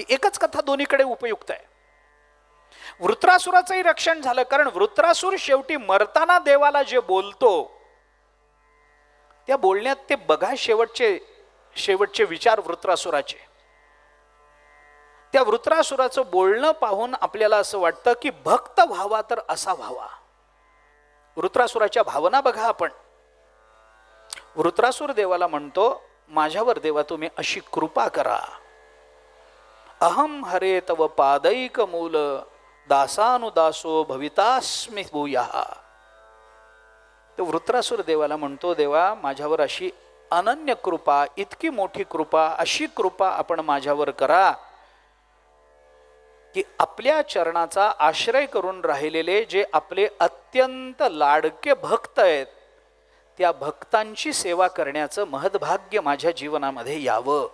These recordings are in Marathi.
एकच कथा दोन्हीकडे उपयुक्त आहे. वृत्रासुराचंही रक्षण झालं, कारण वृत्रासूर शेवटी मरताना देवाला जे बोलतो त्या बोलण्यात ते बघा शेवटचे विचार वृत्रासुराचे. त्या वृत्रासुराचं बोलणं पाहून आपल्याला असं वाटतं की भक्त व्हावा तर असा व्हावा. वृत्रासुराच्या भावना बघा आपण. वृत्रासुर देवाला म्हणतो, माझ्यावर देवा तुम्ही अशी कृपा करा. अहम हरे तव पादैक मूल दासानुदासो भवितास्मि भूयः. तो वृत्रासुर देवाला म्हणतो, देवा माझ्यावर अशी अनन्य कृपा, इतकी मोठी कृपा, अशी कृपा आपण माझ्यावर करा की आपल्या चरणाचा आश्रय करून राहिलेले जे आपले अत्यंत लाडके भक्त आहेत त्या भक्तांची सेवा करण्याचं महद्भाग्य माझ्या जीवनामध्ये यावं.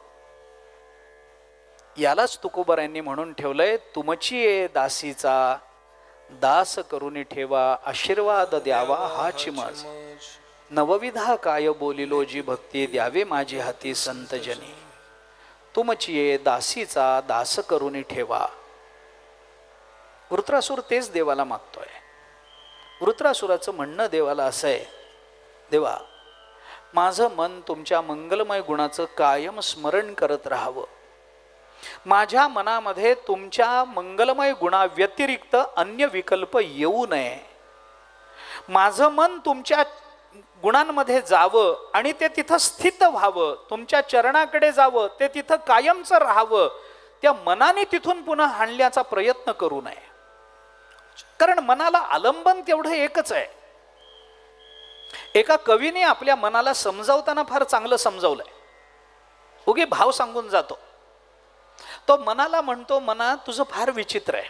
यालाच तुकोबारायांनी म्हणून ठेवलंय, तुमची ये दासीचा दास करून ठेवा, आशीर्वाद द्यावा हाची मज. नवविधा काय बोलिलो जी भक्ती, द्यावे माझी हाती संतजनी. तुमची ये दासीचा दास करून ठेवा. वृत्रासूर तेच देवाला मागतोय. वृत्रासुराचं म्हणणं देवाला असं आहे, देवा माझं मन तुमच्या मंगलमय गुणाचं कायम स्मरण करत राहावं. माझ्या मनामध्ये तुमच्या मंगलमय गुणा व्यतिरिक्त अन्य विकल्प येऊ नये. माझं मन तुमच्या गुणांमध्ये जावं आणि ते तिथं स्थित व्हावं, तुमच्या चरणाकडे जावं, ते तिथं कायमचं राहावं. त्या मनाने तिथून पुन्हा हाणण्याचा प्रयत्न करू नये, कारण मनाला आलंबन तेवढं एकच आहे. एका कवीने आपल्या मनाला समजावताना फार चांगलं समजावलंय. उगे भाव सांगून जातो. तो मनाला म्हणतो, मना तुझं फार विचित्र आहे.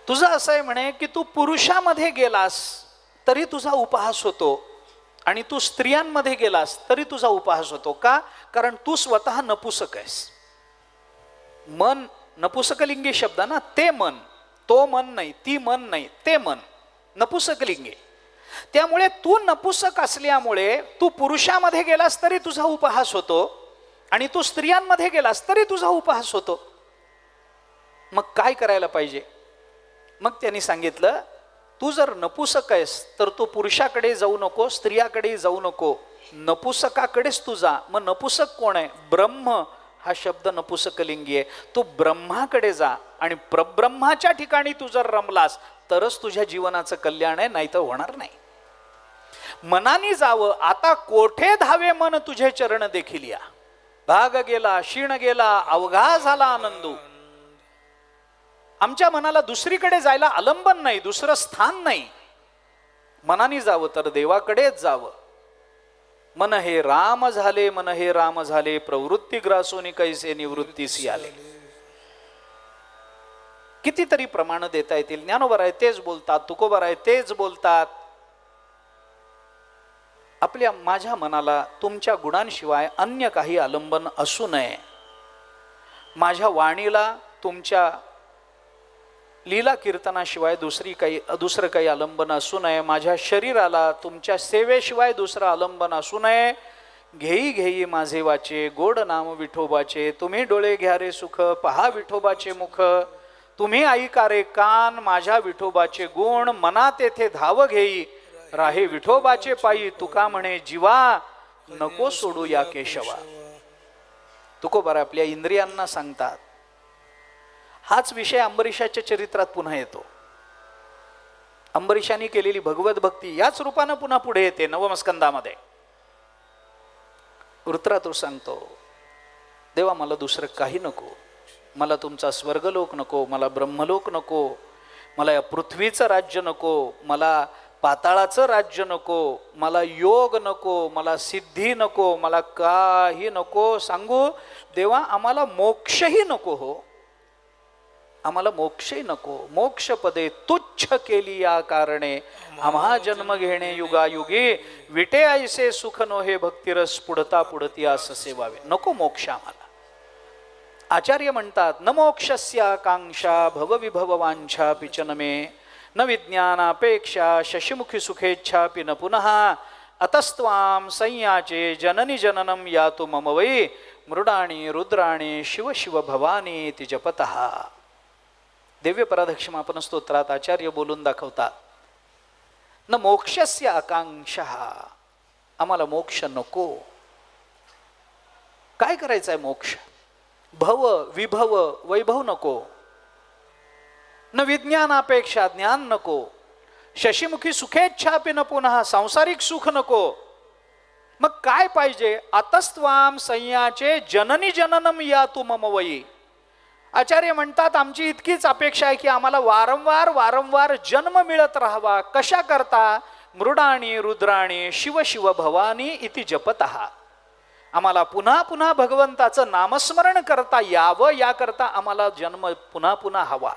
तुझं असं आहे म्हणे की तू पुरुषामध्ये गेलास तरी तुझा उपहास होतो आणि तू स्त्रियांमध्ये गेलास तरी तुझा उपहास होतो. का? कारण तू स्वतः नपुसक आहेस. मन नपुसकलिंगी शब्द ना, ते मन, तो मन नाही, ती मन नाही, ते मन नपुसकलिंगी. त्यामुळे तू नपुसक असल्यामुळे तू पुरुषामध्ये गेलास तरी तुझा उपहास होतो आणि तू स्त्रियांमध्ये गेलास तरी तुझा उपहास होतो. मग काय करायला पाहिजे? मग त्यांनी सांगितलं, तू जर नपुसक आहेस तर तू पुरुषाकडे जाऊ नको, स्त्रियाकडे जाऊ नको, नपुसकाकडेच तू जा. मग नपुसक कोण आहे? ब्रह्म हा शब्द नपुसकलिंगी आहे. तू ब्रह्माकडे जा आणि प्रब्रह्माच्या ठिकाणी तू जर रमलास तरच तुझ्या जीवनाचं कल्याण आहे, नाही तर होणार नाही. मनाने जावं. आता कोठे धावे मन तुझे चरण देखील या. भाग गेला, क्षीण गेला, अवघा झाला आनंदू. आमच्या मनाला दुसरीकडे जायला आलंबन नाही, दुसरं स्थान नाही. मनाने जावं तर देवाकडेच जावं. मन हे राम झाले, मन हे राम झाले, प्रवृत्ती ग्रासोनी कैसे निवृत्तीसी आले. कितीतरी प्रमाण देता येतील. ज्ञानोबा आहे तेच बोलतात, तुकोबा आहे तेच बोलतात. माझ्या मनाला तुमच्या गुणांशिवाय अन्य काही आलंबन असू नये. माझ्या वाणीला तुमच्या लीला कीर्तनाशिवाय दुसरं काही आलंबन असू नये. माझ्या शरीराला तुमच्या सेवेशिवाय दुसरं आलंबन असू नये. घेई घेई माझे वाचे, गोड नाम विठोबाचे, तुम्ही डोळे घ्या रे सुख, पहा विठोबाचे मुख. तुम्ही ऐका रे कान, माझ्या विठोबाचे गुण, मनात येथे धाव घेई, राहे विठोबाचे पायी. तुका म्हणे जीवा, नको सोडू या केशवा. तुकोबा आपल्या इंद्रियांना सांगतात. हाच विषय अंबरीशाच्या चरित्रात पुन्हा येतो. अंबरीशाने केलेली भगवत भक्ती याच रूपानं पुन्हा पुढे येते नवमस्कंदामध्ये. वृत्रातुर सांगतो, देवा मला दुसरं काही नको. मला तुमचा स्वर्गलोक नको, मला ब्रह्मलोक नको, मला या पृथ्वीचं राज्य नको, मला पाताळाचं राज्य नको, मला योग नको, मला सिद्धी नको, मला काही नको. सांगू देवा आम्हाला मोक्षही नको हो, आम्हाला मोक्षही नको. मोक्षपदे तुच्छ केली या कारणे, आम्हा जन्म घेणे युगायुगी. विटे ऐसे सुख नोहे भक्तिरस, पुढता पुढती आस सेवावे. नको मोक्ष आम्हाला. आचार्य म्हणतात, न मोक्षस्य आकांक्षा भवविभव वांछा पिचन मे, न विज्ञानापेक्षा शशिमुखी सुखेच्छापि न पुनः. अतस्त्वां संयाचे जननी जननम यातु मम वै, मृडाणी रुद्राणी शिव शिव भवानी ती जपतः. दिव्य पराधक्षमापन स्तोत्रात आचार्य बोलून दाखवतात, न मोक्षस्य आकांक्षा, आम्हाला मोक्ष नको. काय करायचंय मोक्ष? भव विभव वैभव नको, न विज्ञानापेक्षा ज्ञान नको, शशीमुखी सुखेच्छापी न पुन्हा सांसारिक सुख नको. मग काय पाहिजे? आतस्त्वाम संयाचे जननी जननम या तू मम वयी. आचार्य म्हणतात आमची इतकीच अपेक्षा आहे की आम्हाला वारंवार वारंवार जन्म मिळत राहावा. कशा करता? मृडाणी रुद्राणी शिव शिव भवानी इति जपतः. आम्हाला पुन्हा पुन्हा भगवंताचं नामस्मरण करता यावं, याकरता आम्हाला जन्म पुन्हा पुन्हा हवा.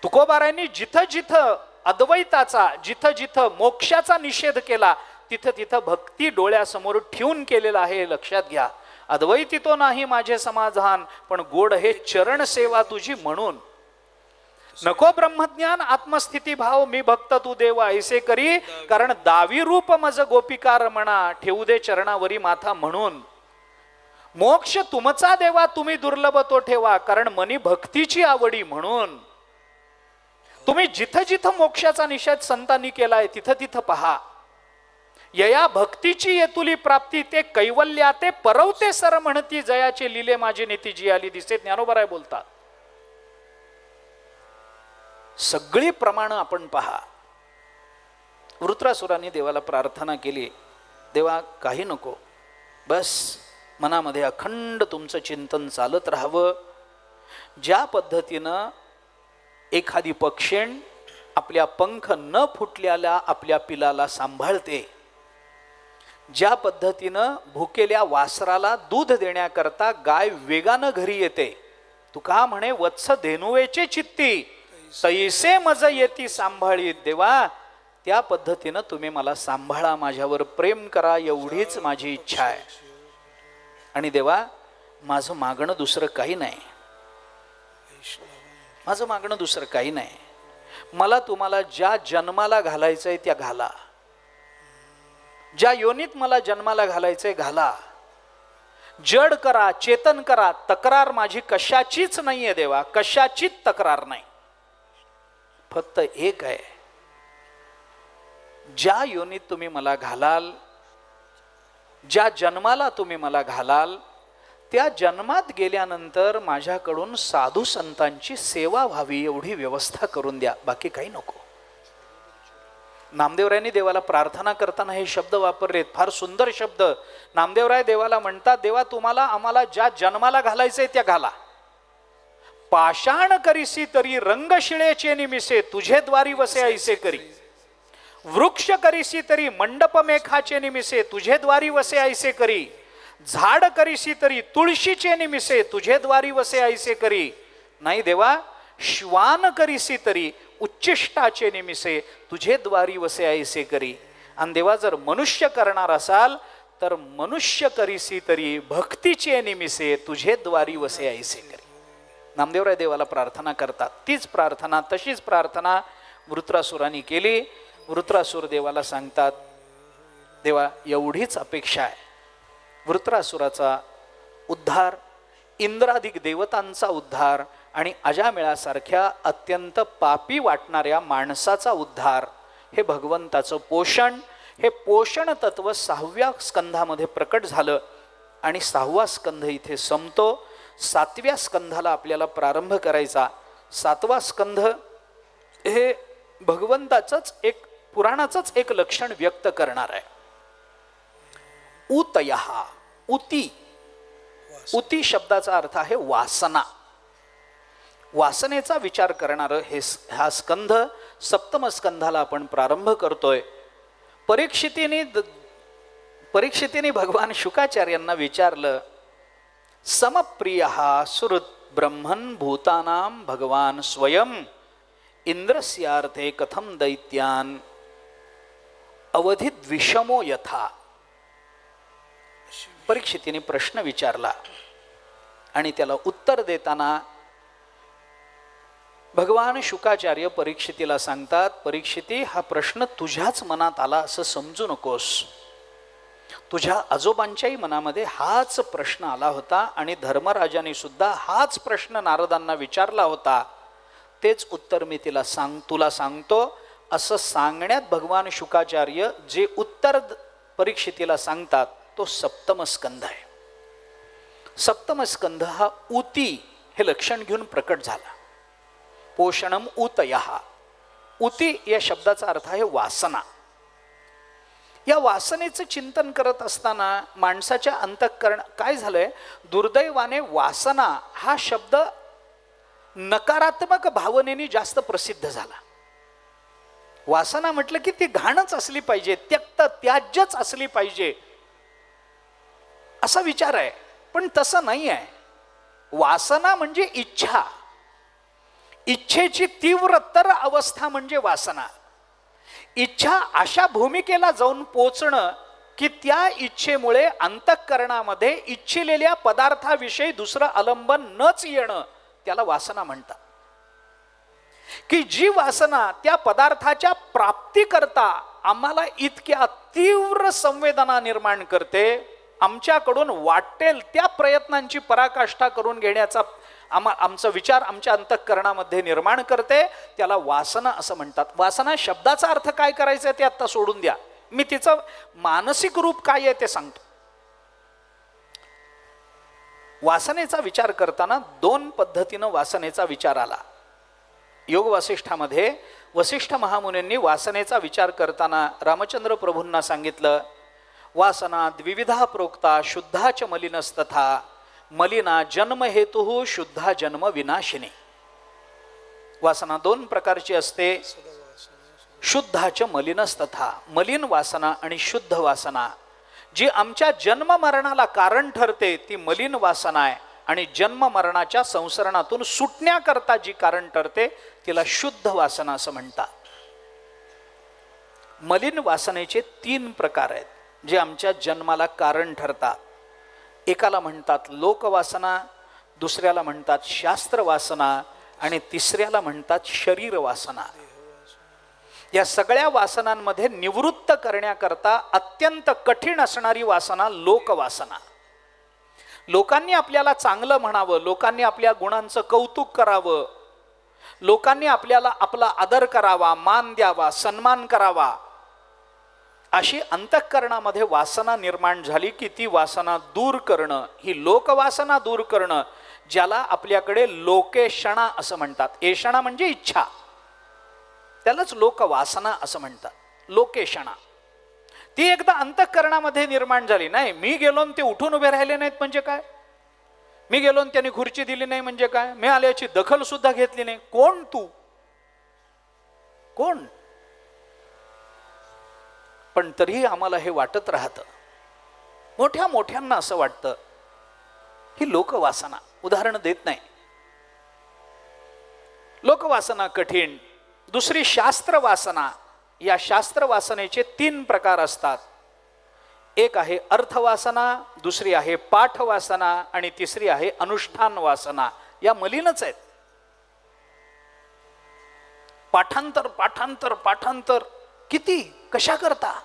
तुकोबारायांनी जिथं जिथं अद्वैताचा, जिथं जिथं मोक्षाचा निषेध केला तिथं तिथं भक्ती डोळ्यासमोर ठेवून केलेला आहे. लक्षात घ्या, अद्वैती तो नाही माझे समाधान, पण गोड हे चरण सेवा तुझी म्हणून. नको ब्रह्मज्ञान आत्मस्थिती भाव, मी भक्त तू देवा ऐसे करी. कारण दावी रूप मज गोपिका रमणा, ठेवू दे चरणावरी माथा म्हणून. मोक्ष तुमचा देवा तुम्ही दुर्लभ तो ठेवा, कारण मनी भक्तीची आवडी म्हणून. तुम्ही जिथं जिथं मोक्षाचा निषेध संतांनी केलाय तिथं तिथं पहा. यया भक्तीची येतुली प्राप्ती, ते कैवल्या ते परवते सर म्हणती, जयाचे लिले माझी नीती जी आली दिसे. ज्ञानोबराय बोलतात. सगळी प्रमाण आपण पहा. वृत्रासुराने देवाला प्रार्थना केली, देवा काही नको, बस मनामध्ये अखंड तुमचं चिंतन चालत राहावं. ज्या पद्धतीनं एखादी पक्षीण आपल्या पंख न फुटलेल्या आपल्या पिलाला सांभाळते, ज्या पद्धतीनं भुकेल्या वासराला दूध देण्याकरता गाय वेगानं घरी येते, तुका म्हणे वत्स धेनुवेचे चित्ती, तैसे मज येती सांभाळी. देवा त्या पद्धतीनं तुम्ही मला सांभाळा, माझ्यावर प्रेम करा, एवढीच माझी इच्छा आहे. आणि देवा माझं मागणं दुसरं काही नाही, माझं मागणं दुसरं काही नाही. मला तुम्हाला ज्या जन्माला घालायचंय त्या घाला, ज्या योनीत मला जन्माला घालायचंय घाला. जड करा, चेतन करा, तक्रार माझी कशाचीच नाहीये देवा, कशाचीच तक्रार नाही. फक्त एक आहे, ज्या योनीत तुम्ही मला घालाल, ज्या जन्माला तुम्ही मला घालाल, त्या जन्मात गेल्यानंतर माझ्याकडून साधू संतांची सेवा व्हावी एवढी व्यवस्था करून द्या, बाकी काही नको. नामदेवरायांनी देवाला प्रार्थना करताना हे शब्द वापरलेत, फार सुंदर शब्द. नामदेवराय देवाला म्हणतात, देवा तुम्हाला आम्हाला ज्या जन्माला घालायचंय त्या घाला. पाषाण करीसी तरी रंगशिळेचे निमिसे, तुझे द्वारी वसे ऐसे करी. वृक्ष करीसी तरी मंडप मेघाचे निमिसे, तुझे द्वारी वसे ऐसे करी. झाड करीसी तरी तुळशीचे निमिसे, तुझे द्वारी वसे ऐसे करी. नाही देवा, श्वान करीसी तरी उच्चिष्टाचे निमिसे, तुझे द्वारी वसे ऐसे करी. आणि देवा जर मनुष्य करणार असाल तर मनुष्य करीसी तरी भक्तीचे निमिसे, तुझे द्वारी वसे ऐसे करी. नामदेवराय देवाला प्रार्थना करतात. तीच प्रार्थना, तशीच प्रार्थना वृत्रासुराने केली. वृत्रासुर देवाला सांगतात, देवा एवढीच अपेक्षा आहे, वृत्रासुराचा उद्धार, इंद्रादिक देवतांचा उद्धार आणि अजामेळासारख्या अत्यंत पापी वाटणाऱ्या माणसाचा उद्धार. हे भगवंताचं पोषण, हे पोषण तत्व 6व्या स्कंधामध्ये प्रकट झालं आणि 6वा स्कंध इथे संपतो. 7व्या स्कंधाला आपल्याला प्रारंभ करायचा. 7वा स्कंध हे भगवंताचंच एक पुराणाचंच एक लक्षण व्यक्त करणार आहे. उतयः, उती, उती शब्दाचा अर्थ आहे वासना. वासनेचा विचार करणारं हा स्कंध 7म स्कंधाला आपण प्रारंभ करतोय. परीक्षितीने भगवान शुकाचार्यांना विचारलं, समप्रियः सुहृत् ब्रह्मन् भूतानां भगवान स्वयं इंद्रस्यार्थे कथम दैत्यान अवधित विषमो यथा. परीक्षितीने प्रश्न विचारला आणि त्याला उत्तर देताना भगवान शुकाचार्य परीक्षितीला सांगतात, परीक्षिती हा प्रश्न तुझ्याच मनात आला असं समजू नकोस. तुझ्या आजोबांच्याही मनामध्ये हाच प्रश्न आला होता आणि धर्मराजाने सुद्धा हाच प्रश्न नारदांना विचारला होता. तेच उत्तर मी तुला सांगतो. असं सांगण्यात भगवान शुकाचार्य जे उत्तर परीक्षितीला सांगतात तो सप्तम स्कंध आहे. सप्तम स्कंध हा ऊती हे लक्षण घेऊन प्रकट झाला. पोषणम ऊतयः. ऊती या शब्दाचा अर्थ आहे वासना. या वासनेचं चिंतन करत असताना माणसाच्या अंतःकरण काय झालंय, दुर्दैवाने वासना हा शब्द नकारात्मक भावनेने जास्त प्रसिद्ध झाला. वासना म्हटलं की ती घाणच असली पाहिजे, त्यक्त त्याज्यच असली पाहिजे असा विचार आहे. पण तसं नाही आहे. वासना म्हणजे इच्छा. इच्छेची तीव्रतर अवस्था म्हणजे वासना. इच्छा अशा भूमिकेला जाऊन पोचणं की त्या इच्छेमुळे अंतःकरणामध्ये इच्छिलेल्या पदार्थाविषयी दुसरं आलंबन नच येणं, त्याला वासना म्हणतात. की जी वासना त्या पदार्थाच्या प्राप्तीकरता आम्हाला इतक्या तीव्र संवेदना निर्माण करते, आमच्याकडून वाटेल त्या प्रयत्नांची पराकाष्ठा करून घेण्याचा आमचा विचार आमच्या अंतःकरणामध्ये निर्माण करते, त्याला वासना असं म्हणतात. वासना शब्दाचा अर्थ काय करायचं ते आता सोडून द्या, मी तिचं मानसिक रूप काय आहे ते सांगतो. वासनेचा विचार करताना दोन पद्धतीनं वासनेचा विचार आला. योग वासिष्ठामध्ये वसिष्ठ महामुनींनी वासनेचा विचार करताना रामचंद्र प्रभूंना सांगितलं, वासना द्विविधा प्रोक्ता शुद्धा च मलिनस्तथा मलिना जन्म हेतु शुद्धा जन्म विनाशिनी. वासना दोन प्रकारची असते, शुद्धाच मलिनस्तथा. मलिन वासना आणि शुद्ध वासना. जी आमच्या जन्म मरणाला कारण ठरते ती मलिन वासना आहे, आणि जन्म मरणाच्या संसरणातून सुटण्याकरता जी कारण ठरते तिला शुद्ध वासना असं म्हणतात. मलिन वासनेचे 3 प्रकार आहेत जे आमच्या जन्माला कारण ठरतात. एकाला म्हणतात लोकवासना, दुसऱ्याला म्हणतात शास्त्र वासना, आणि तिसऱ्याला म्हणतात शरीर वासना. या सगळ्या वासनांमध्ये निवृत्त करण्याकरता अत्यंत कठीण असणारी वासना लोकवासना. लोकांनी आपल्याला चांगलं म्हणावं, लोकांनी आपल्या गुणांचं कौतुक करावं, लोकांनी आपल्याला आपला आदर करावा, मान द्यावा, सन्मान करावा, अशी अंतःकरणामध्ये वासना निर्माण झाली की ती वासना दूर करणं, ही लोकवासना दूर करणं, ज्याला आपल्याकडे लोकेषणा असं म्हणतात. एषणा म्हणजे इच्छा, त्यालाच लोकवासना असं म्हणतात. लोकेषणा ती एकदा अंतःकरणामध्ये निर्माण झाली. नाही मी गेलो ते उठून उभे राहिले नाहीत म्हणजे काय, मी गेलो त्यांनी खुर्ची दिली नाही म्हणजे काय, मी आल्याची दखल सुद्धा घेतली नाही. कोण तू, कोण? पण तरीही आम्हाला हे वाटत राहतं, मोठ्या मोठ्यांना असं वाटतं. ही लोकवासना. उदाहरण देत नाही. लोकवासना कठीण. दुसरी शास्त्र वासना. या शास्त्र वासनेचे 3 प्रकार असतात. एक आहे अर्थवासना, दुसरी आहे पाठवासना, आणि तिसरी आहे अनुष्ठान वासना. या मलिनच आहेत. पाठांतर पाठांतर पाठांतर किती, कशा करता?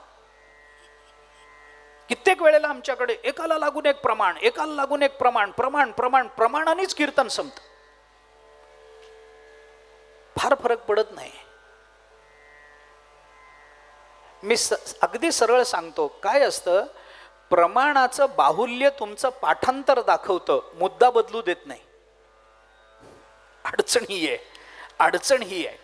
कित्येक वेळेला आमच्याकडे एकाला लागून एक प्रमाण, एकाला लागून एक प्रमाण, प्रमाण प्रमाण प्रमाणानेच कीर्तन संपत. फार फरक पडत नाही. मी अगदी सरळ सांगतो, काय असतं, प्रमाणाचं बाहुल्य तुमचं पाठांतर दाखवतं, मुद्दा बदलू देत नाही. अडचण ही आहे, अडचण ही आहे.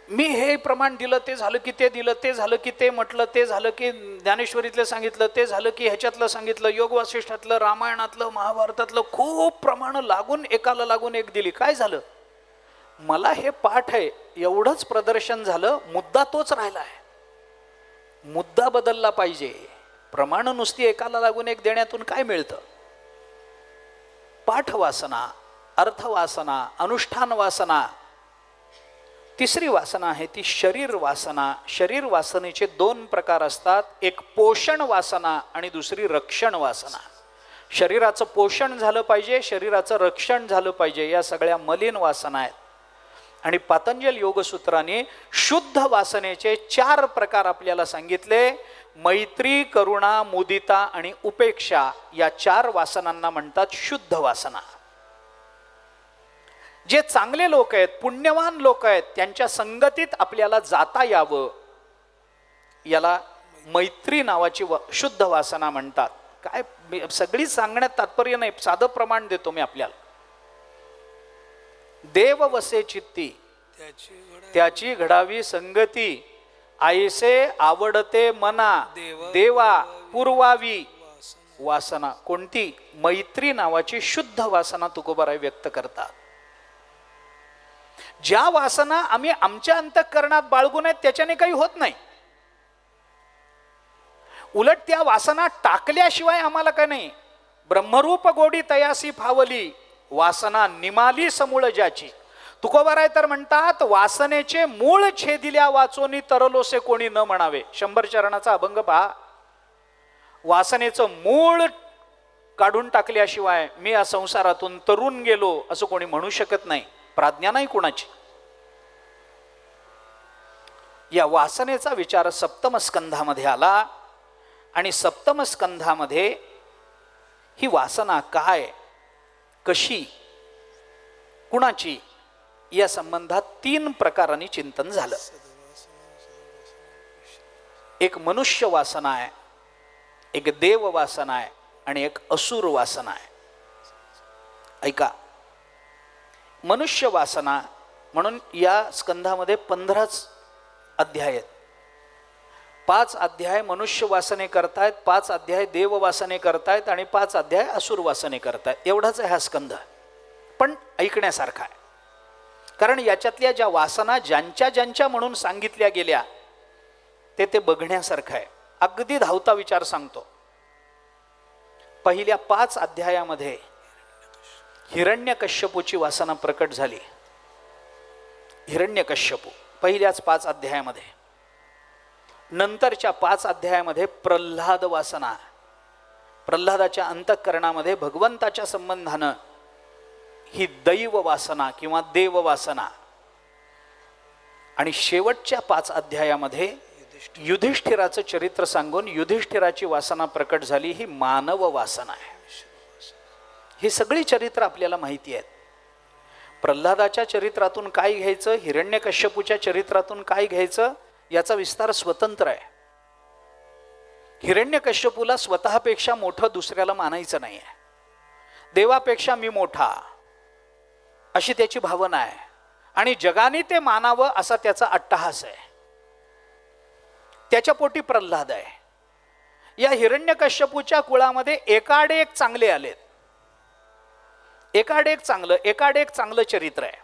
मी हे प्रमाण दिलं ते झालं की ते दिलं, ते झालं की ते म्हटलं, ते झालं की ज्ञानेश्वरीतलं सांगितलं, ते झालं की ह्याच्यातलं सांगितलं, योग वासिष्ठातलं, रामायणातलं, महाभारतातलं, खूप प्रमाण लागून एकाला लागून एक दिली. काय झालं? मला हे पाठ आहे एवढंच प्रदर्शन झालं, मुद्दा तोच राहिला आहे. मुद्दा बदलला पाहिजे. प्रमाण नुसती एकाला लागून एक देण्यातून काय मिळतं? पाठवासना, अर्थवासना, अनुष्ठान वासना. तिसरी वासना आहे ती शरीर वासना. शरीर वासनेचे 2 प्रकार असतात. एक पोषण वासना आणि दुसरी रक्षण वासना. शरीराचं पोषण झालं पाहिजे, शरीराचं रक्षण झालं पाहिजे, या सगळ्या मलिन वासना आहेत. आणि पातंजल योगसूत्राने शुद्ध वासनेचे 4 प्रकार आपल्याला सांगितले. मैत्री, करुणा, मुदिता आणि उपेक्षा या 4 वासनांना म्हणतात शुद्ध वासना. जे चांगले लोक आहेत, पुण्यवान लोक आहेत, त्यांच्या संगतीत आपल्याला जाता यावं, याला मैत्री नावाची शुद्ध वासना म्हणतात. काय सगळी सांगण्यात तात्पर्य नाही, साधं प्रमाण देतो मी आपल्याला. देव वसे चित्ती त्याची घडावी संगती, आयसे आवडते मना देवा पुरवावी वासना. कोणती? मैत्री नावाची शुद्ध वासना तुकोबाराय व्यक्त करतात. ज्या वासना आम्ही आमच्या अंतःकरणात बाळगून आहेत त्याच्याने काही होत नाही, उलट त्या वासना टाकल्याशिवाय आम्हाला काय नाही. ब्रह्मरूप गोडी तयासी फावली, वासना निमाली समूळ ज्याची. तुकोबाराय तर म्हणतात, वासनेचे मूळ छेदिल्या वाचोनी तरलोसे कोणी न म्हणावे. 100 चरणाचा अभंग पहा. वासनेचं मूळ काढून टाकल्याशिवाय मी या संसारातून तरुण गेलो असं कोणी म्हणू शकत नाही. प्राज्ञा नाही कोणाची. या वासनेचा विचार सप्तम स्कंधामध्ये आला आणि सप्तम स्कंधामध्ये ही वासना काय, कशी, कुणाची, या संबंधात 3 प्रकारांनी चिंतन झालं. एक मनुष्य वासना आहे, एक देव वासना आहे आणि एक असुर वासना आहे. ऐका, मनुष्य वासना म्हणून या स्कंधामध्ये 15 अध्याय आहेत. 5 अध्याय मनुष्य वासने करतायत, 5 अध्याय देव वासने करतायत आणि 5 अध्याय असुर वासने करतायत. एवढाच आहे हा स्कंध, पण ऐकण्यासारखा आहे. कारण याच्यातल्या ज्या वासना ज्यांच्या ज्यांच्या म्हणून सांगितल्या गेल्या ते बघण्यासारखं आहे. अगदी धावता विचार सांगतो. पहिल्या 5 अध्यायामध्ये हिरण्यकश्यपूची वासना प्रकट झाली. हिरण्यकश्यपू पहिल्याच 5 अध्यायामध्ये. नंतरच्या 5 अध्यायामध्ये प्रल्हाद वासना, प्रल्हादाच्या अंतःकरणामध्ये भगवंताच्या संबंधानं ही दैव वासना किंवा देव वासना. आणि शेवटच्या 5 अध्यायामध्ये युधिष्ठिराचं चरित्र सांगून युधिष्ठिराची वासना प्रकट झाली, ही मानव वासना आहे. ही सगळी चरित्र आपल्याला माहिती आहेत. प्रल्हादाच्या चरित्रातून काय घ्यायचं, हिरण्यकश्यपूच्या चरित्रातून काय घ्यायचं, याचा विस्तार स्वतंत्र आहे. हिरण्यकश्यपूला स्वतःपेक्षा मोठं दुसऱ्याला मानायचं नाही आहे. देवापेक्षा मी मोठा अशी त्याची भावना आहे आणि जगाने ते मानावं असा त्याचा अट्टहास आहे. त्याच्या पोटी प्रल्हाद आहे. या हिरण्यकश्यपूच्या कुळामध्ये एकाडेक चांगले आलेत, एकाडेक चांगलं चरित्र आहे.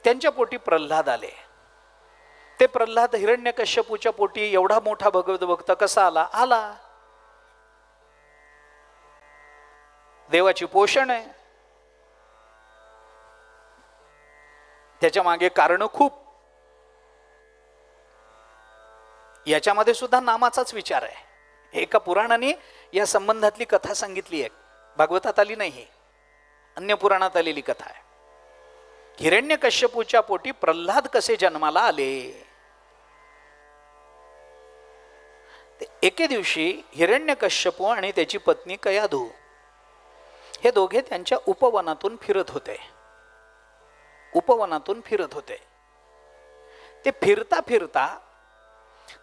त्यांच्या पोटी प्रल्हाद आले. ते प्रल्हाद हिरण्यकश्यपूच्या पोटी एवढा मोठा भगवत भक्त कसा आला? देवाची पोषण आहे. त्याच्या मागे कारण खूप. याच्यामध्ये सुद्धा नामाचाच विचार आहे. एका पुराणाने या संबंधातली कथा सांगितली आहे. भागवतात आली नाही, अन्य पुराणात आलेली कथा आहे. हिरण्यकश्यपूच्या पोटी प्रल्हाद कसे जन्माला आले? एके दिवशी हिरण्यकश्यपू आणि त्याची पत्नी कयाधू हे दोघे त्यांच्या उपवनातून फिरत होते. ते फिरता फिरता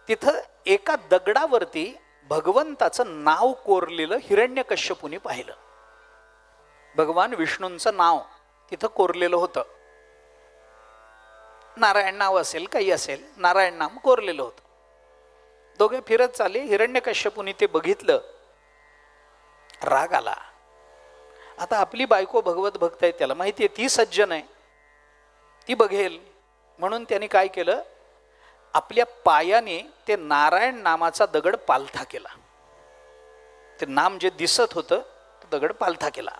तिथं एका दगडावरती भगवंताचं नाव कोरलेलं हिरण्यकश्यपूने पाहिलं. भगवान विष्णूंचं नाव तिथं कोरलेलं होतं. नारायण नाव असेल, काही असेल, नारायण नाम कोरलेलं होतं. दोघे फिरत चालले. हिरण्यकश्यपूने ते बघितलं, राग आला. आता आपली बायको भगवत भक्त आहे, त्याला माहिती आहे ती सज्जन आहे, ती बघेल म्हणून त्याने काय केलं, आपल्या पायाने ते नारायण नामाचा दगड पालथा केला. ते नाम जे दिसत होतं तो दगड पालथा केला.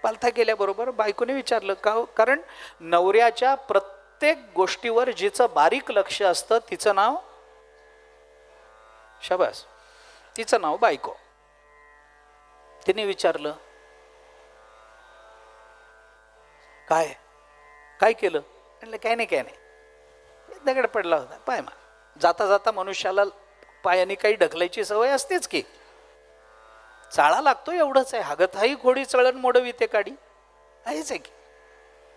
पालथा केल्याबरोबर बायकोने विचारलं का? कारण नवऱ्याच्या प्रत्येक गोष्टीवर जिचं बारीक लक्ष असतं तिचं नाव शाबास, तिचं नाव बायको. तिने विचारलं काय काय केलं? म्हटलं काय नाही, दगड पडला होता, पाय मा जाता जाता मनुष्याला पायाने काही ढकलायची सवय असतेच की, चाळा लागतो एवढंच आहे. हागतहाई घोडी चळण मोडवी ते काढी, आहेच आहे की.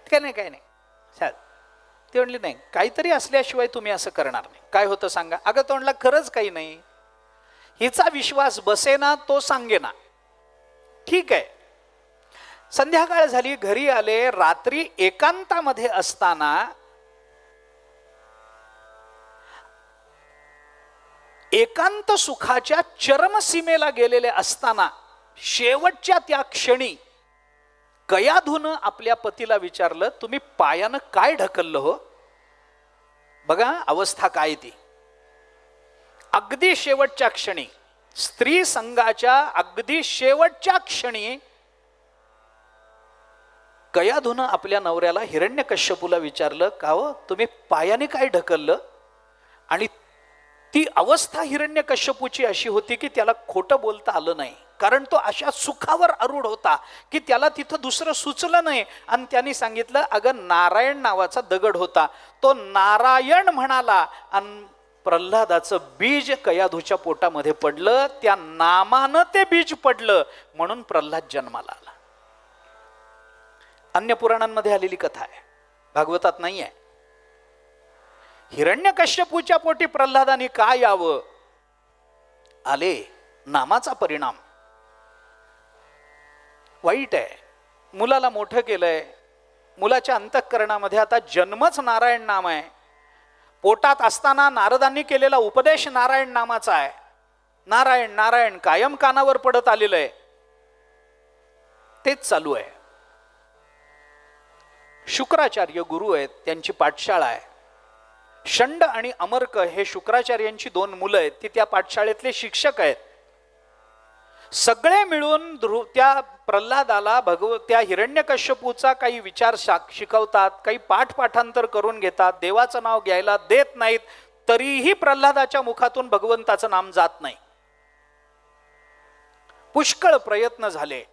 काय नाही काय नाही. चाल, ती म्हणली नाही, काहीतरी असल्याशिवाय तुम्ही असं करणार नाही. काय होतं सांगा. अगं तो म्हणला खरंच काही नाही. हिचा विश्वास बसेना, तो सांगेना. ठीक आहे. संध्याकाळ झाली, घरी आले. रात्री एकांतामध्ये असताना एकांत सुखाच्या चरमसीमेला गेलेले असताना शेवटच्या त्या क्षणी कयाधूनं आपल्या पतीला विचारलं, तुम्ही पायानं काय ढकललं हो? बघा अवस्था काय ती. अगदी शेवटच्या क्षणी, स्त्री संघाच्या अगदी शेवटच्या क्षणी कयाधूनं आपल्या नवऱ्याला हिरण्यकश्यपूला विचारलं, का हो तुम्ही पायाने काय ढकललं? आणि ती अवस्था हिरण्यकश्यपूची अशी होती की त्याला खोटं बोलता आलं नाही, कारण तो अशा सुखावर आरूढ होता की त्याला तिथं दुसरं सुचलं नाही. आणि त्यांनी सांगितलं, अगं नारायण नावाचा दगड होता, तो नारायण म्हणाला आणि प्रल्हादाचं बीज कयाधूच्या पोटामध्ये पडलं. त्या नामानं ते बीज पडलं म्हणून प्रल्हाद जन्माला आला. अन्य पुराणांमध्ये आलेली कथा आहे, भागवतात नाही आहे. हिरण्यकश्यपूच्या पोटी प्रल्हादाने का यावं? आले नामाचा परिणाम. वाईट आहे. मुलाला मोठं केलंय, मुलाच्या अंतःकरणामध्ये आता जन्मच नारायण नाम आहे. पोटात असताना नारदांनी केलेला उपदेश नारायण नामाचा आहे. नारायण नारायण कायम कानावर पडत आलेलं आहे, तेच चालू आहे. शुक्राचार्य गुरु आहेत, त्यांची पाठशाळा आहे. षंड आणि अमर्क हे शुक्राचार्यांची दोन मुलं आहेत, ती त्या पाठशाळेतले शिक्षक आहेत. सगळे मिळून त्या प्रल्हादाला त्या हिरण्यकश्यपूचा काही विचार शिकवतात, काही पाठपाठांतर करून घेतात, देवाचं नाव घ्यायला देत नाहीत. तरीही प्रल्हादाच्या मुखातून भगवंताचं नाम जात नाही. पुष्कळ प्रयत्न झाले.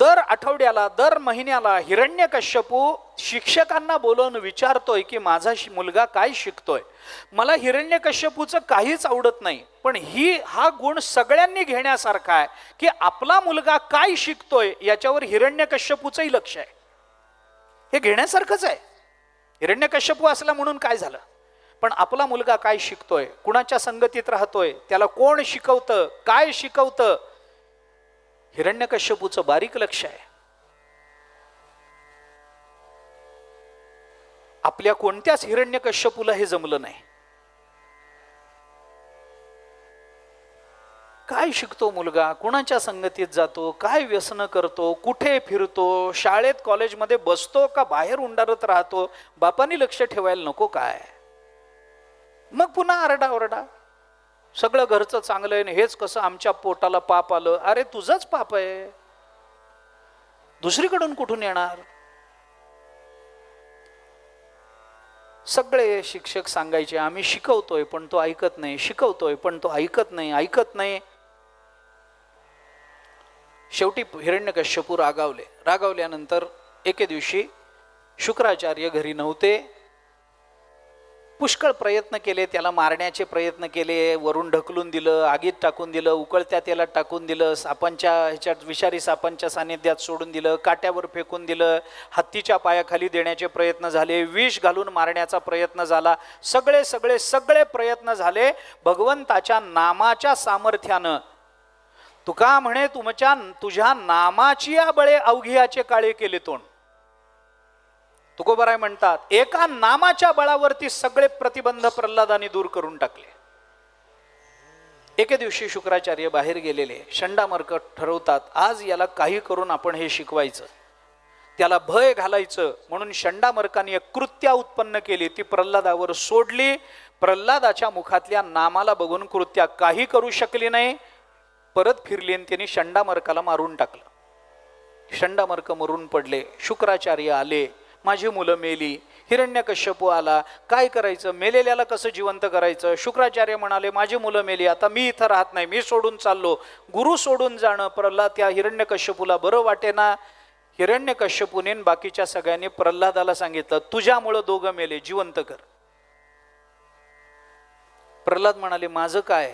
दर आठवड्याला दर महिन्याला हिरण्यकश्यपू शिक्षकांना बोलवून विचारतोय की माझा मुलगा काय शिकतोय. मला हिरण्यकश्यपूचं काहीच आवडत नाही, पण हा गुण सगळ्यांनी घेण्यासारखा आहे की आपला मुलगा काय शिकतोय याच्यावर हिरण्यकश्यपूचंही लक्ष आहे. हे घेण्यासारखंच आहे. हिरण्यकश्यपू असला म्हणून काय झालं, पण आपला मुलगा काय शिकतोय, कुणाच्या संगतीत राहतोय, त्याला कोण शिकवतं, काय शिकवतं, हिरण्यकश्यपूचं बारीक लक्ष आहे. आपल्या कोणत्याच हिरण्यकश्यपूला हे जमलं नाही. काय शिकतो मुलगा, कुणाच्या संगतीत जातो, काय व्यसन करतो, कुठे फिरतो, शाळेत कॉलेजमध्ये बसतो का बाहेर उंडारत राहतो, बापांनी लक्ष ठेवायला नको काय? मग पुन्हा आरडाओरडा, सगळं घरचं चांगलं आहे, हेच कसं आमच्या पोटाला पाप आलं. अरे तुझंच पाप आहे, दुसरीकडून कुठून येणार? सगळे शिक्षक सांगायचे आम्ही शिकवतोय पण तो ऐकत नाही, शिकवतोय पण तो ऐकत नाही, ऐकत नाही. शेवटी हिरण्यकश्यपू रागावल्यानंतर एके दिवशी शुक्राचार्य घरी नव्हते. पुष्कळ प्रयत्न केले, त्याला मारण्याचे प्रयत्न केले, वरून ढकलून दिलं, आगीत टाकून दिलं, उकळत्या तेलात टाकून दिलं, सापांच्या ह्याच्यात विषारी सापांच्या सानिध्यात सोडून दिलं, काट्यावर फेकून दिलं, हत्तीच्या पायाखाली देण्याचे प्रयत्न झाले, विष घालून मारण्याचा प्रयत्न झाला. सगळे प्रयत्न झाले. भगवंताच्या नामाच्या सामर्थ्यानं, तुका म्हणे तुझ्या नामाची बळे अवघियाचे काळे केले तोंड. तुकोबाराय म्हणतात एका नामाच्या बळावरती सगळे प्रतिबंध प्रल्हादाने दूर करून टाकले. एके दिवशी शुक्राचार्य बाहेर गेलेले. षंडामर्क ठरवतात आज याला काही करून आपण हे शिकवायचं, त्याला भय घालायचं. म्हणून षंडामर्काने एक कृत्या उत्पन्न केली, ती प्रल्हादावर सोडली. प्रल्हादाच्या मुखातल्या नामाला बघून कृत्या काही करू शकली नाही. परत फिरली आणि त्यांनी षंडामर्काला मारून टाकलं. षंडामर्क मरून पडले. शुक्राचार्य आले, माझी मुलं मेली. हिरण्यकश्यपू आला, काय करायचं, मेलेल्याला कसं जिवंत करायचं. शुक्राचार्य म्हणाले माझी मुलं मेली, आता मी इथं राहत नाही, मी सोडून चाललो. गुरु सोडून जाणं प्रल्हाद त्या हिरण्यकश्यपूला बरं वाटेना. हिरण्यकश्यपूने बाकीच्या सगळ्यांनी प्रल्हादाला सांगितलं तुझ्यामुळं दोघं मेले, जिवंत कर. प्रल्हाद म्हणाले माझं काय,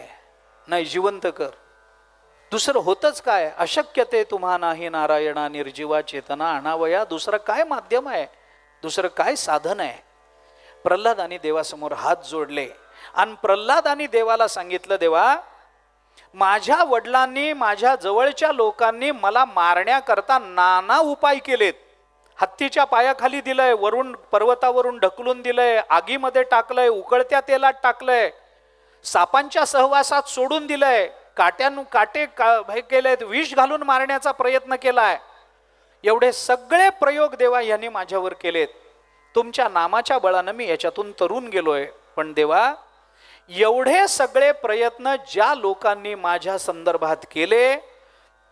नाही जिवंत कर. दुसरं होतच काय, अशक्य ते तुम्हा नाही नारायणा निर्जीवा चेतना आणावया. दुसरं काय माध्यम आहे, दुसरं काय साधन आहे. प्रल्हादांनी देवासमोर हात जोडले आणि प्रल्हादांनी देवाला सांगितलं, देवा माझ्या वडिलांनी माझ्या जवळच्या लोकांनी मला मारण्याकरता नाना उपाय केलेत. हत्तीच्या पायाखाली दिलंय, वरून पर्वतावरून ढकलून दिलंय, आगीमध्ये टाकलंय, उकळत्या तेलात टाकलंय, सापांच्या सहवासात सोडून दिलंय, काटे केलेत, विष घालून मारण्याचा प्रयत्न केलाय. एवढे सगळे प्रयोग देवा यांनी माझ्यावर केलेत. तुमच्या नामाच्या बळानं मी याच्यातून तरून गेलोय. पण देवा एवढे सगळे प्रयत्न ज्या लोकांनी माझ्या संदर्भात केले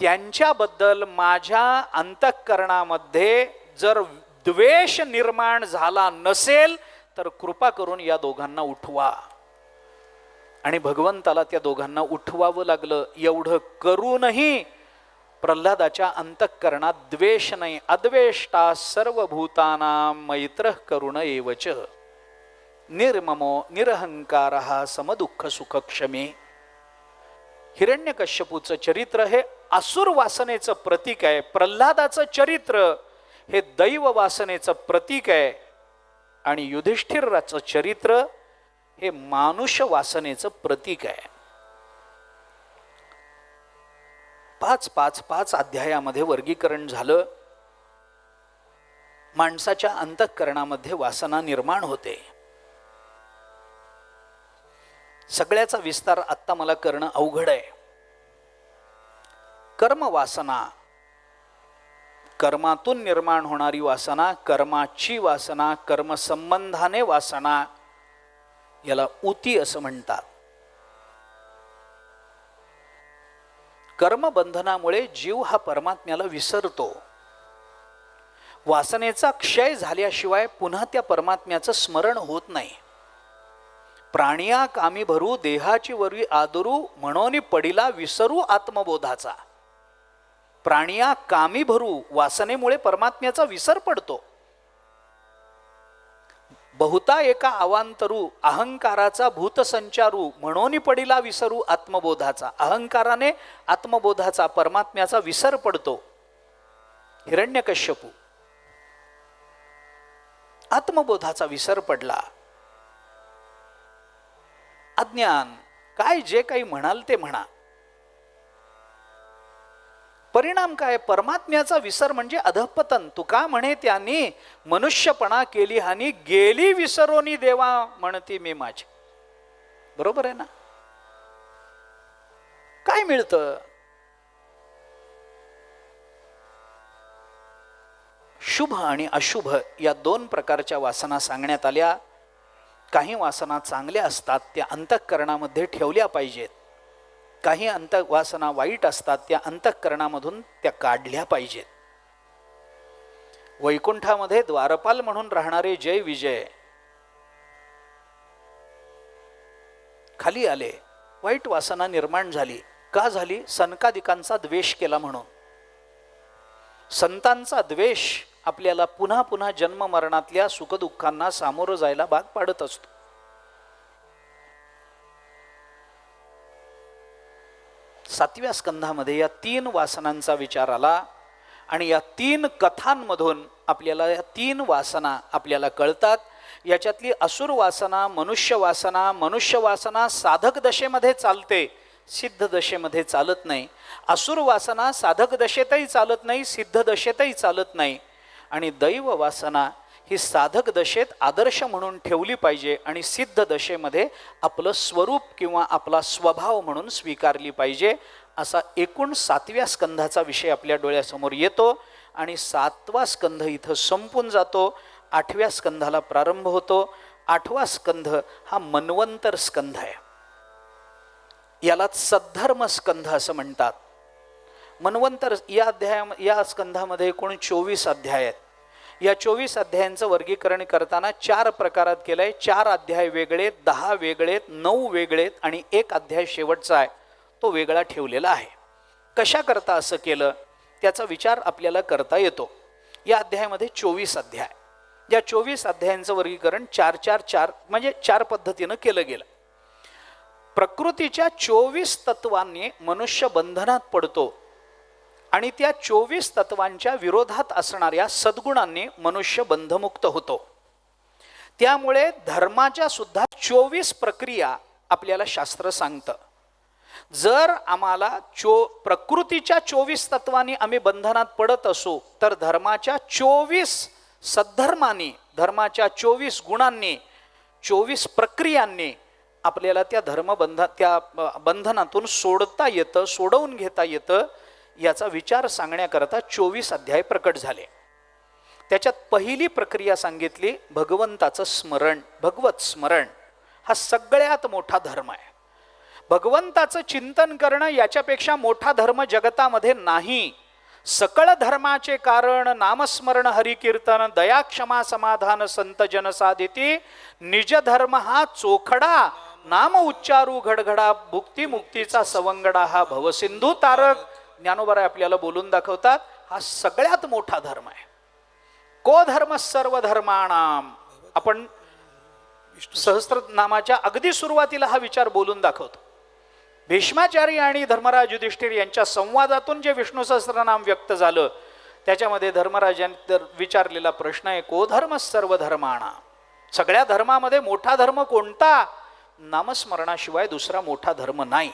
त्यांच्याबद्दल माझ्या अंतःकरणामध्ये जर द्वेष निर्माण झाला नसेल तर कृपा करून या दोघांना उठवा. आणि भगवंताला त्या दोघांना उठवावं लागलं. एवढं करूनही प्रल्हादाच्या अंतःकरणात द्वेष नाही. अद्वेष्टा सर्वभूतानां मैत्रः करुण एवच निर्ममो निरहंकारः समदुःख सुखक्षमी. हिरण्यकश्यपूचं चरित्र हे असुर वासनेचं प्रतीक आहे. प्रल्हादाचं चरित्र हे दैव वासनेचं प्रतीक आहे. आणि युधिष्ठिराचं चरित्र हे मानुष वासनेचं प्रतीक आहे. 5 अध्यायामध्ये वर्गीकरण झालं. माणसाच्या अंतःकरणामध्ये वासना निर्माण होते. सगळ्याचा विस्तार आत्ता मला करणं अवघड आहे. कर्म वासना, कर्मातून निर्माण होणारी वासना, कर्माची वासना, कर्मसंबंधाने वासना, याला उती असं म्हणतात. कर्मबंधनामुळे जीव हा परमात्म्याला विसरतो. वासनेचा क्षय झाल्याशिवाय पुन्हा त्या परमात्म्याचं स्मरण होत नाही. प्राणिया कामी भरू देहाची वरी आदरू म्हणून पडिला विसरू आत्मबोधाचा. प्राणिया कामी भरू, वासनेमुळे परमात्म्याचा विसर पडतो. बहुता एका अवांतरू अहंकाराचा भूतसंचारू म्हणून पडिला विसरू आत्मबोधाचा. अहंकाराने आत्मबोधाचा परमात्म्याचा विसर पडतो. हिरण्यकश्यपू आत्मबोधाचा विसर पडला. अज्ञान, काय जे काही म्हणाल ते म्हणा, परिणाम काय, परमात्म्याचा विसर म्हणजे अधःपतन. तुका म्हणे त्यांनी मनुष्यपणा केली हानी, गेली विसरोनी देवा म्हणती मी माझी. बरोबर आहे ना. काय मिळतं, शुभ आणि अशुभ या 2 प्रकारच्या वासना सांगण्यात आल्या. काही वासना चांगल्या असतात, त्या अंतःकरणामध्ये ठेवल्या पाहिजेत. काही वासना वाईट असतात, त्या अंतःकरणामधून त्या काढल्या पाहिजेत. वैकुंठामध्ये द्वारपाल म्हणून राहणारे जय विजय खाली आले. वाईट वासना निर्माण झाली. का झाली? सनकादिकांचा द्वेष केला म्हणून. संतांचा द्वेष आपल्याला पुन्हा पुन्हा जन्म मरणातल्या सुखदुःखांना सामोरं जायला भाग पाडत असतो. सातव्या स्कंधामध्ये या 3 वासनांचा विचार आला आणि या 3 कथांमधून आपल्याला या 3 वासना आपल्याला कळतात. याच्यातली असुर वासना, मनुष्य वासना साधक दशेमध्ये चालते, सिद्ध दशेमध्ये चालत नाही. असुर वासना साधक दशेतही चालत नाही, सिद्ध दशेतही चालत नाही. आणि दैव वासना ही साधक दशेत आदर्श म्हणून ठेवली पाहिजे आणि सिद्ध दशेमध्ये आपलं स्वरूप किंवा आपला स्वभाव म्हणून स्वीकारली पाहिजे. असा एकूण 7व्या स्कंधाचा विषय आपल्या डोळ्यासमोर येतो आणि 7वा स्कंध इथं संपून जातो. 8व्या स्कंधाला प्रारंभ होतो. 8वा स्कंध हा मन्वंतर स्कंध आहे. यालाच सद्धर्म स्कंध असं म्हणतात. मन्वंतर या स्कंधामध्ये एकूण 24 अध्याय आहेत. या 24 अध्यायांचं वर्गीकरण करताना 4 प्रकारात केलंय. 4 अध्याय वेगळे, 10 वेगळेत, 9 वेगळेत आणि 1 अध्याय शेवटचा आहे तो वेगळा ठेवलेला आहे. कशा करता असं केलं त्याचा विचार आपल्याला करता येतो. या अध्यायामध्ये 24 अध्याय. या 24 अध्यायांचं वर्गीकरण 4 म्हणजे 4 पद्धतीनं केलं गेलं. प्रकृतीच्या 24 तत्वांनी मनुष्य बंधनात पडतो आणि त्या 24 तत्वांच्या विरोधात असणाऱ्या सद्गुणांनी मनुष्य बंधमुक्त होतो. त्यामुळे धर्माच्या सुद्धा 24 प्रक्रिया आपल्याला शास्त्र सांगतं. जर आम्हाला प्रकृतीच्या 24 तत्वांनी आम्ही बंधनात पडत असू तर धर्माच्या 24 सद्धर्मांनी, धर्माच्या 24 गुणांनी, 24 प्रक्रियांनी आपल्याला त्या त्या बंधनातून सोडता येतं, सोडवून घेता येतं. याचा विचार सांगण्याकरता 24 अध्याय प्रकट झाले. त्याच्यात पहिली प्रक्रिया सांगितली भगवंताचं स्मरण. भगवत स्मरण हा सगळ्यात मोठा धर्म आहे. भगवंताचं चिंतन करणं याच्यापेक्षा मोठा धर्म जगतामध्ये नाही. सकळ धर्माचे कारण नामस्मरण हरिकीर्तन दया क्षमा समाधान संत जन साधिती निज धर्म हा चोखडा नाम उच्चारू घडघडा भुक्ती मुक्तीचा सवंगडा हा भवसिंधू तारक. ज्ञानोबा आपल्याला बोलून दाखवतात हा सगळ्यात मोठा धर्म आहे. को धर्म सर्व धर्माणाम. आपण सहस्त्रनामाच्या अगदी सुरुवातीला हा विचार बोलून दाखवतो. भीष्माचार्य आणि धर्मराज युधिष्ठिर यांच्या संवादातून जे विष्णू सहस्त्रनाम व्यक्त झालं त्याच्यामध्ये धर्मराजांनी विचारलेला प्रश्न आहे को धर्म सर्व धर्माणाम. सगळ्या धर्मामध्ये मोठा धर्म कोणता? नामस्मरणाशिवाय दुसरा मोठा धर्म नाही.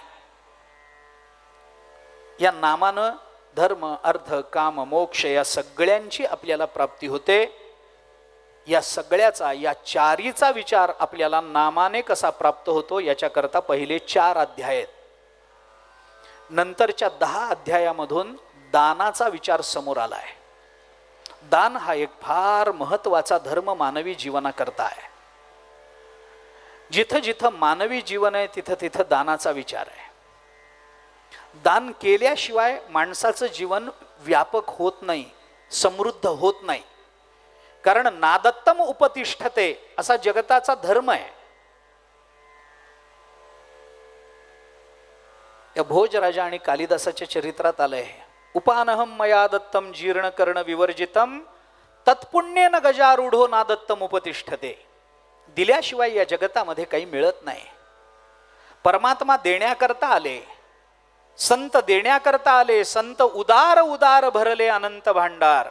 या नामानं धर्म अर्थ काम मोक्ष या सगळ्यांची आपल्याला प्राप्ती होते. या सगळ्याचा या चारीचा विचार आपल्याला नामाने कसा प्राप्त होतो याच्याकरता पहिले 4 अध्याय आहेत. नंतरच्या 10 अध्यायामधून दानाचा विचार समोर आला आहे. दान हा एक फार महत्वाचा धर्म मानवी जीवनाकरता आहे. जिथं जिथं मानवी जीवन आहे तिथं तिथं दानाचा विचार आहे. दान केल्याशिवाय माणसाचं जीवन व्यापक होत नाही, समृद्ध होत नाही. कारण नादत्तम उपतिष्ठते असा जगताचा धर्म आहे. या भोजराजा आणि कालिदासाच्या चरित्रात आलंय उपानहम मया दत्तम जीर्ण कर्ण विवर्जितम तत्पुण्येन गजारूढो नादत्तम उपतिष्ठते. दिल्याशिवाय या जगतामध्ये काही मिळत नाही. परमात्मा देण्याकरता आले, संत देण्याकरता आले. संत उदार उदार भरले अनंत भांडार.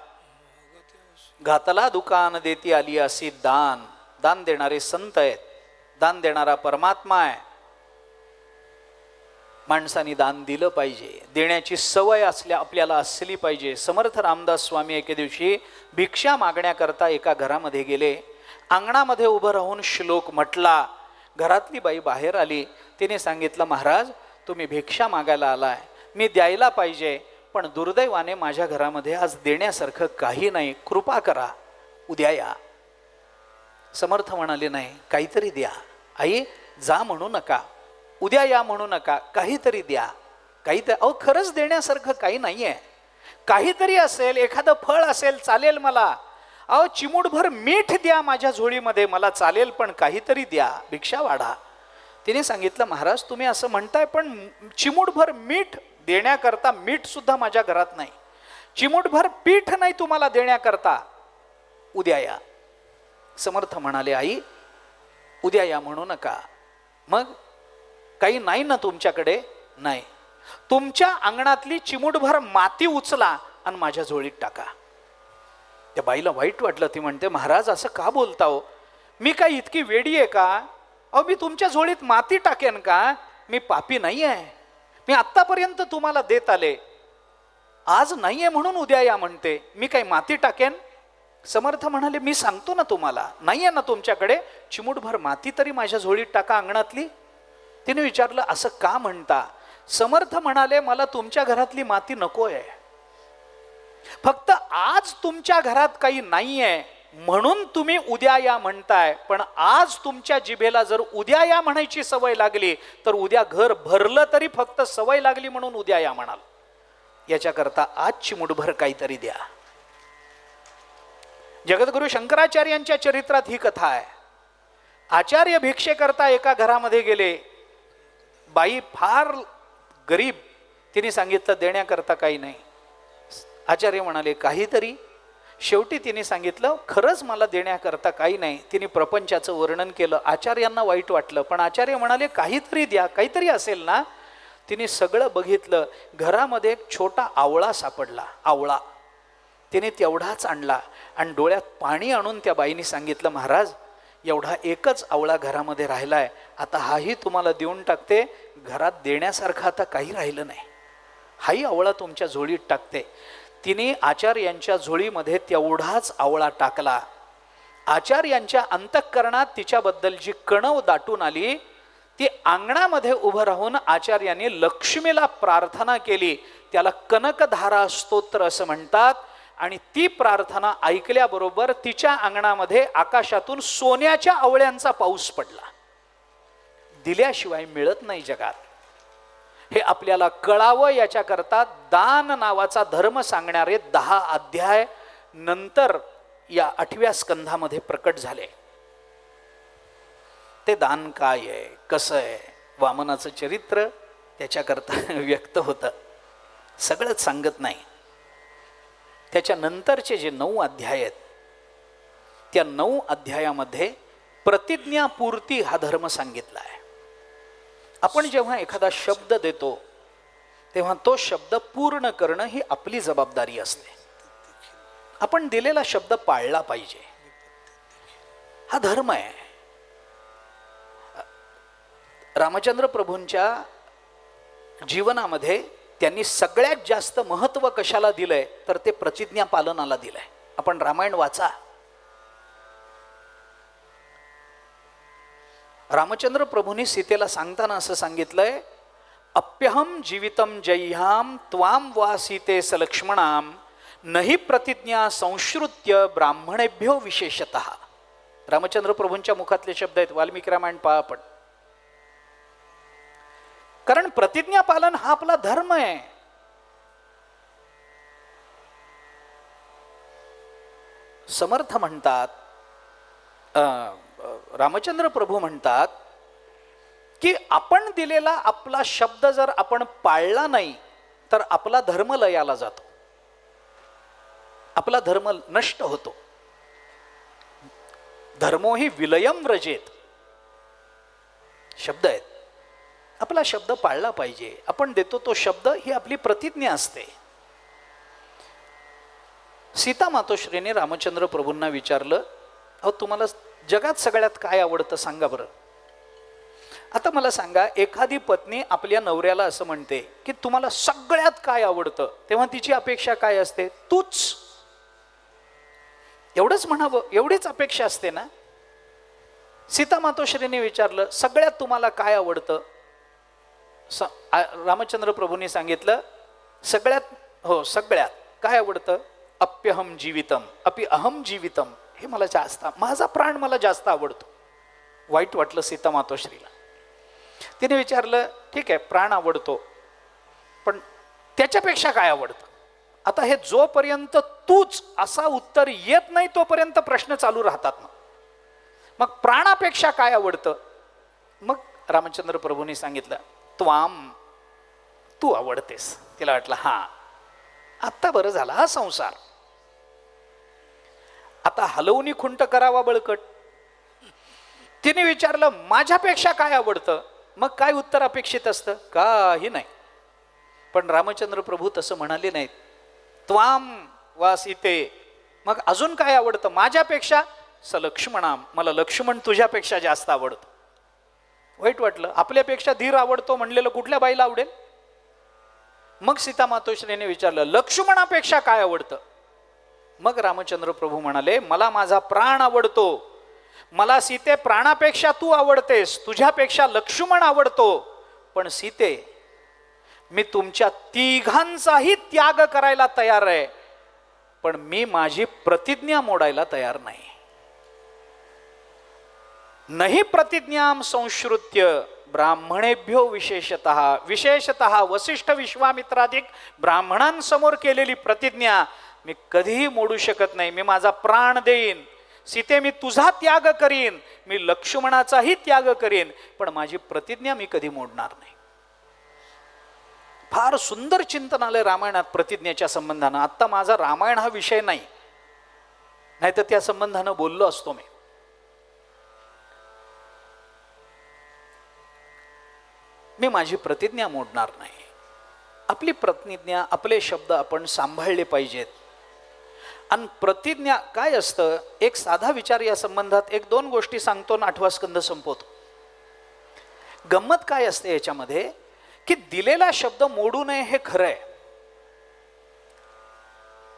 घातला दुकान देती आली अशी दान. दान देणारे संत आहेत, दान देणारा परमात्मा आहे. माणसाने दान दिलं पाहिजे. देण्याची सवय आपल्याला असली पाहिजे. समर्थ रामदास स्वामी एके दिवशी भिक्षा मागण्याकरता एका घरामध्ये गेले. अंगणामध्ये उभं राहून श्लोक म्हटला. घरातली बाई बाहेर आली. तिने सांगितलं महाराज तुम्ही भिक्षा मागायला आलाय, मी द्यायला पाहिजे, पण दुर्दैवाने माझ्या घरामध्ये आज देण्यासारखं काही नाही, कृपा करा, उद्या या. समर्थ म्हणाले नाही काहीतरी द्या. आई जा म्हणू नका, उद्या या म्हणू नका, काहीतरी द्या. काहीतरी अहो खरंच देण्यासारखं काही नाहीये. काहीतरी असेल, एखादं फळ असेल चालेल मला. अहो चिमूटभर मीठ द्या माझ्या झोळीमध्ये, मला चालेल, पण काहीतरी द्या, भिक्षा वाढा. तिने सांगितलं महाराज तुम्ही असं म्हणताय पण चिमूटभर मीठ देण्याकरता मीठ सुद्धा माझ्या घरात नाही, चिमूटभर पीठ नाही तुम्हाला देण्याकरता, उद्या या. समर्थ म्हणाले आई उद्या या म्हणू नका. मग काही नाही ना तुमच्याकडे? नाही. तुमच्या अंगणातली चिमूटभर माती उचला आणि माझ्या झोळीत टाका. त्या बाईला वाईट वाटलं. ती म्हणते महाराज असं का बोलता हो, मी काय इतकी वेडी आहे का? अहो मी तुमच्या झोळीत माती टाकेन का? मी पापी नाही आहे. मी आत्तापर्यंत तुम्हाला देत आले, आज नाहीये म्हणून उद्या या म्हणते, मी काही माती टाकेन? समर्थ म्हणाले मी सांगतो ना तुम्हाला, नाहीये ना तुमच्याकडे, चिमूटभर माती तरी माझ्या झोळीत टाका अंगणातली. तिने विचारलं असं का म्हणता? समर्थ म्हणाले मला तुमच्या घरातली माती नकोय, फक्त आज तुमच्या घरात काही नाहीये म्हणून तुम्ही उद्या या म्हणताय, पण आज तुमच्या जिभेला जर उद्या या म्हणायची सवय लागली तर उद्या घर भरलं तरी फक्त सवय लागली म्हणून उद्या या म्हणाल. याच्याकरता आज चिमूटभर काहीतरी द्या. जगद्गुरु शंकराचार्यांच्या चरित्रात ही कथा आहे. आचार्य भिक्षेकरता एका घरामध्ये गेले. बाई फार गरीब, तिने सांगितलं देण्याकरता काही नाही. आचार्य म्हणाले काहीतरी. शेवटी तिने सांगितलं खरंच मला देण्याकरता काही नाही. तिने प्रपंचाचं वर्णन केलं. आचार्यांना वाईट वाटलं, पण आचार्य म्हणाले काहीतरी द्या, काहीतरी असेल ना. तिने सगळं बघितलं. घरामध्ये एक छोटा आवळा सापडला. आवळा तिने तेवढाच आणला आणि डोळ्यात पाणी आणून त्या बाईने सांगितलं, महाराज एवढा एकच आवळा घरामध्ये राहिलाय, आता हाही तुम्हाला देऊन टाकते. घरात देण्यासारखं आता काही राहिलं नाही, हाही आवळा तुमच्या झोळीत टाकते. तिने आचार्यांच्या झोळीमध्ये तेवढाच आवळा टाकला. आचार्यांच्या अंतःकरणात तिच्याबद्दल जी कणव दाटून आली, ती अंगणामध्ये उभं राहून आचार्यांनी लक्ष्मीला प्रार्थना केली. त्याला कनकधारा स्तोत्र असं म्हणतात. आणि ती प्रार्थना ऐकल्याबरोबर तिच्या अंगणामध्ये आकाशातून सोन्याच्या आवळ्यांचा पाऊस पडला. दिल्याशिवाय मिळत नाही जगात, हे आपल्याला कळावं याच्याकरता दान नावाचा धर्म सांगणारे 10 अध्याय नंतर या 8व्या स्कंधामध्ये प्रकट झाले. ते दान काय आहे, कसं आहे, वामनाचं चरित्र त्याच्याकरता व्यक्त होतं. सगळंच सांगत नाही. त्याच्या नंतरचे जे 9 अध्याय आहेत, त्या 9 अध्यायामध्ये प्रतिज्ञापूर्ती हा धर्म सांगितला आहे. आपण जेव्हा एखादा शब्द देतो तेव्हा तो शब्द पूर्ण करणं ही आपली जबाबदारी असते. आपण दिलेला शब्द पाळला पाहिजे, हा धर्म आहे. रामचंद्र प्रभूंच्या जीवनामध्ये त्यांनी सगळ्यात जास्त महत्त्व कशाला दिलंय, तर ते प्रतिज्ञा पालनाला दिलंय. आपण रामायण वाचा. रामचंद्र प्रभूंनी सीतेला सांगताना असं सांगितलंय, अप्यहम जीवितम जह्याम त्वाम वा सीते सलक्ष्मणाम नहि प्रतिज्ञा संश्रुत्य ब्राह्मणेभ्यो विशेषतः. रामचंद्र प्रभूंच्या मुखातले शब्द आहेत. वाल्मिकी रामायण पहा आपण. कारण प्रतिज्ञा पालन हा आपला धर्म आहे. समर्थ म्हणतात, रामचंद्र प्रभू म्हणतात की आपण दिलेला आपला शब्द जर आपण पाळला नाही तर आपला धर्म लयाला जातो, आपला धर्म नष्ट होतो. धर्मो ही विलयम व्रजेत शब्द आहेत. आपला शब्द पाळला पाहिजे. आपण देतो तो शब्द ही आपली प्रतिज्ञा असते. सीता मातोश्रीने रामचंद्र प्रभूंना विचारलं, अहो तुम्हाला जगात सगळ्यात काय आवडतं सांगा बरं. आता मला सांगा, एखादी पत्नी आपल्या नवऱ्याला असं म्हणते की तुम्हाला सगळ्यात काय आवडतं, तेव्हा तिची अपेक्षा काय असते, तूच एवढंच म्हणावं, एवढीच अपेक्षा असते ना. सीता मातोश्रीने विचारलं, सगळ्यात तुम्हाला काय आवडतं. रामचंद्र प्रभूंनी सांगितलं, सगळ्यात, हो सगळ्यात काय आवडतं, अप्यहम जीवितम अपि अहम जीवितम, हे मला जास्त, माझा प्राण मला जास्त आवडतो. वाईट वाटलं सीता मातोश्रीला. तिने विचारलं, ठीक आहे प्राण आवडतो, पण त्याच्यापेक्षा काय आवडतं. आता हे जोपर्यंत तूच असा उत्तर येत नाही तोपर्यंत प्रश्न चालू राहतात. मग प्राणापेक्षा काय आवडतं. मग रामचंद्र प्रभूंनी सांगितलं, त्वाम, तू आवडतेस. तिला वाटलं हा आत्ता बरं झाला हा संसार, आता हलवणी खुंट करावा बळकट. तिने विचारलं, माझ्यापेक्षा काय आवडतं. मग काय उत्तर अपेक्षित असतं, काही नाही. पण रामचंद्र प्रभू तसं म्हणाले नाहीत. त्वाम वा सीते, मग अजून काय आवडतं माझ्यापेक्षा, सलक्ष्मणाम, मला लक्ष्मण तुझ्यापेक्षा जास्त आवडतो. वाईट वाटलं. आपल्यापेक्षा धीर आवडतो म्हणलेलं कुठल्या बाईला आवडेल. मग सीता मातोश्रीने विचारलं, लक्ष्मणापेक्षा काय आवडतं. मग रामचंद्र प्रभू म्हणाले, मला माझा प्राण आवडतो. मला सीते प्राणापेक्षा तू आवडतेस, तुझ्यापेक्षा लक्ष्मण आवडतो. पण सीते, मी तुमच्या तिघांचाही त्याग करायला तयार आहे, पण मी माझी प्रतिज्ञा मोडायला तयार नाही. नहि प्रतिज्ञाम संश्रुत्य ब्राह्मणेभ्यो विशेषतः वसिष्ठ विश्वामित्राधिक ब्राह्मणांसमोर केलेली प्रतिज्ञा मी कधीही मोडू शकत नाही. मी माझा प्राण देईन. सीते, मी तुझा त्याग करीन, मी लक्ष्मणाचाही त्याग करीन, पण माझी प्रतिज्ञा मी कधी मोडणार नाही. फार सुंदर चिंतन आलंय रामायणात प्रतिज्ञेच्या संबंधानं. आत्ता माझा रामायण हा विषय नाही, नाही तर त्या संबंधानं बोललो असतो मी माझी प्रतिज्ञा मोडणार नाही. आपली प्रतिज्ञा, आपले शब्द आपण सांभाळले पाहिजेत. आणि प्रतिज्ञा काय असतं, एक साधा विचार या संबंधात, एक दोन गोष्टी सांगतो ना 8वा स्कंध संपवतो. गंमत काय असते याच्यामध्ये, की दिलेला शब्द मोडू नये हे खरं आहे.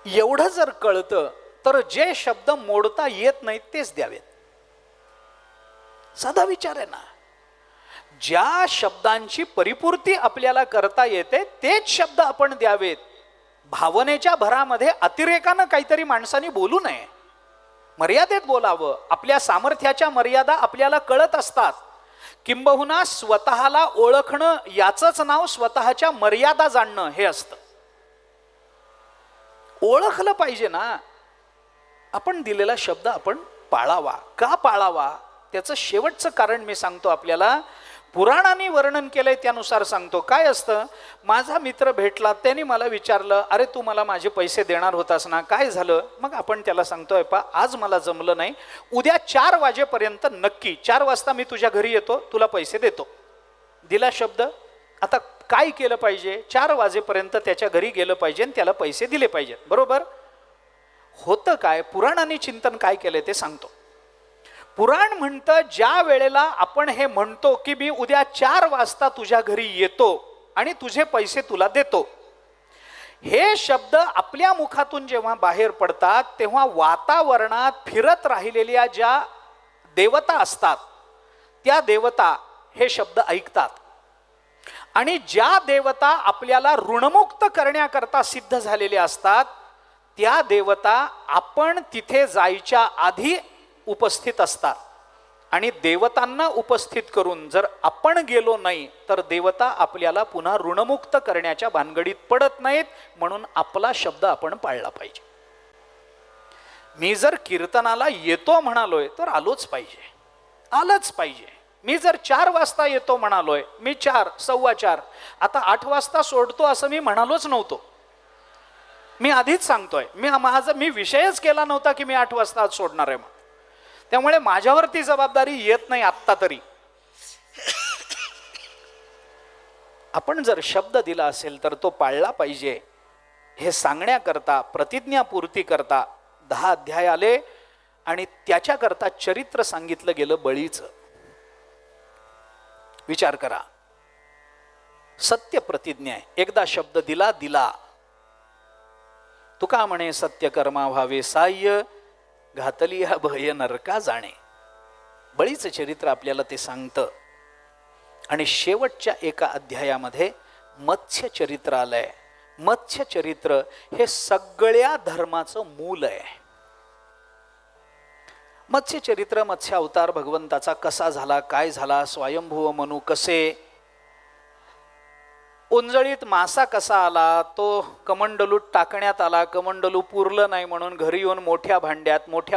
एवढं जर कळतं तर जे शब्द मोडता येत नाहीत तेच द्यावेत. साधा विचार आहे ना. ज्या शब्दांची परिपूर्ती आपल्याला करता येते तेच शब्द आपण द्यावेत. भावनेच्या भरामध्ये अतिरेकानं काहीतरी माणसाने बोलू नये. मर्यादेत बोलावं. आपल्या सामर्थ्याच्या मर्यादा आपल्याला कळत असतात. किंबहुना स्वतःला ओळखणं याचंच नाव स्वतःच्या मर्यादा जाणणं हे असतं. ओळखलं पाहिजे ना. आपण दिलेला शब्द आपण पाळावा. का पाळावा त्याचं शेवटचं कारण मी सांगतो आपल्याला. पुराणांनी वर्णन केलंय त्यानुसार सांगतो. काय असतं, माझा मित्र भेटला, त्याने मला विचारलं, अरे तू मला माझे पैसे देणार होतास ना, काय झालं? मग आपण त्याला सांगतोय, पा आज मला जमलं नाही, उद्या 4 वाजेपर्यंत नक्की 4 वाजता मी तुझ्या घरी येतो, तुला पैसे देतो. दिला शब्द. आता काय केलं पाहिजे, 4 वाजेपर्यंत त्याच्या घरी गेलं पाहिजे आणि त्याला पैसे दिले पाहिजेत. बरोबर होतं काय? पुराणांनी चिंतन काय केलंय ते सांगतो. पुराण म्हणतं, ज्या वेळेला आपण हे म्हणतो की मी उद्या 4 वाजता तुझ्या घरी येतो आणि तुझे पैसे तुला देतो, हे शब्द आपल्या मुखातून जेव्हा बाहेर पडतात तेव्हा वातावरणात फिरत राहिलेल्या ज्या देवता असतात त्या देवता हे शब्द ऐकतात. आणि ज्या देवता आपल्याला ऋणमुक्त करण्याकरता सिद्ध झालेल्या असतात त्या देवता आपण तिथे जायच्या आधी उपस्थित असतात. आणि देवतांना उपस्थित करून जर आपण गेलो नाही तर देवता आपल्याला पुन्हा ऋणमुक्त करण्याच्या भानगडीत पडत नाहीत. म्हणून आपला शब्द आपण पाळला पाहिजे. मी जर कीर्तनाला येतो म्हणालोय तर आलोच पाहिजे, आलंच पाहिजे. मी जर 4 वाजता येतो म्हणालोय, मी 4, 4:15, आता 8 वाजता सोडतो असं मी म्हणालोच नव्हतो. मी आधीच सांगतोय, मी विषयच केला नव्हता की मी 8 वाजता आज सोडणार आहे. त्यामुळे माझ्यावरती जबाबदारी येत नाही आत्ता तरी. आपण जर शब्द दिला असेल तर तो पाळला पाहिजे. हे सांगण्याकरता, प्रतिज्ञापूर्ती करता 10 अध्याय आले आणि त्याच्याकरता चरित्र सांगितलं गेलं बळीचं. विचार करा, सत्य प्रतिज्ञा आहे. एकदा शब्द दिला. तुका म्हणे सत्य कर्मा व्हावे साह्य, घातली हा भय नरका जाणे. बळीचं चरित्र आपल्याला ते सांगतं. आणि शेवटच्या एका अध्यायामध्ये मत्स्य चरित्र आलंय. मत्स्य चरित्र हे सगळ्या धर्माचं मूल आहे. मत्स्य चरित्र, मत्स्य अवतार भगवंताचा कसा झाला, काय झाला, स्वयंभुव मनू कसे, ओंजळीत मासा कसा आला, तो कमंडलूत टाकण्यात आला, कमंडलू पुरलं नाही म्हणून घरी येऊन मोठ्या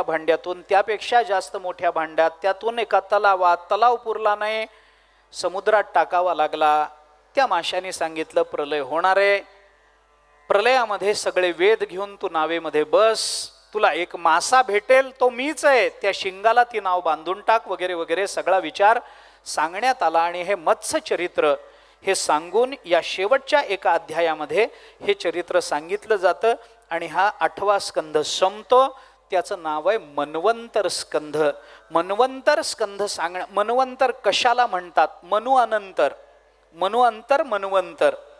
भांड्यातून त्यापेक्षा जास्त मोठ्या भांड्यात, त्यातून एका तलाव पुरला नाही, समुद्रात टाकावा लागला. त्या माशाने सांगितलं प्रलय होणार आहे, प्रलयामध्ये सगळे वेद घेऊन तू नावेमध्ये बस, तुला एक मासा भेटेल तो मीच आहे, त्या शिंगाला ती नाव बांधून टाक, वगैरे वगैरे सगळा विचार सांगण्यात आला. आणि हे मत्स्य चरित्र हे सांगून या शेवटच्या एका अध्यायामध्ये हे चरित्र सांगितलं जातं. आणि हा 8वा स्कंध संपतो. त्याचं नाव आहे मन्वंतर स्कंध. मन्वंतर स्कंध मन्वंतर कशाला म्हणतात? मन्वंतर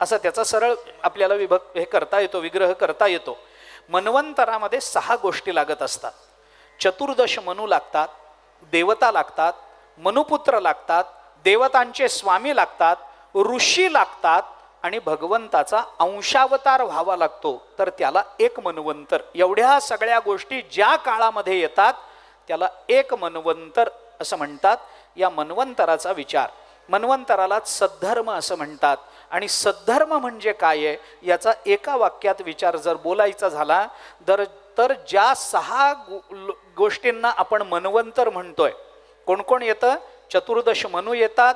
असं त्याचा सरळ आपल्याला हे करता येतो, विग्रह करता येतो. मन्वंतरामध्ये 6 गोष्टी लागत असतात. 14 मनु लागतात, देवता लागतात, मनुपुत्र लागतात, देवतांचे स्वामी लागतात, ऋषी लागतात आणि भगवंताचा अंशावतार व्हावा लागतो, तर त्याला एक मन्वंतर. एवढ्या सगळ्या गोष्टी ज्या काळामध्ये येतात त्याला एक मन्वंतर असं म्हणतात. या मन्वंतराचा विचार, मन्वंतराला सद्धर्म असं म्हणतात. आणि सद्धर्म म्हणजे काय आहे याचा एका वाक्यात विचार जर बोलायचा झाला तर ज्या 6 गोष्टींना आपण मन्वंतर म्हणतोय, कोण कोण येतं? 14 मनु येतात,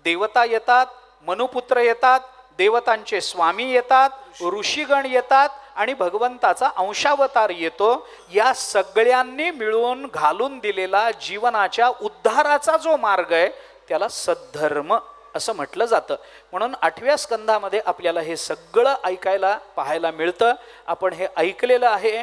देवता येतात, मनुपुत्र येतात, देवतांचे स्वामी येतात, ऋषीगण येतात आणि भगवंताचा अंशावतार येतो. या सगळ्यांनी मिळून घालून दिलेला जीवनाच्या उद्धाराचा जो मार्ग आहे त्याला सद्धर्म असं म्हटलं जातं. म्हणून 8व्या स्कंधामध्ये आपल्याला हे सगळं ऐकायला पाहायला मिळतं. आपण हे ऐकलेलं आहे.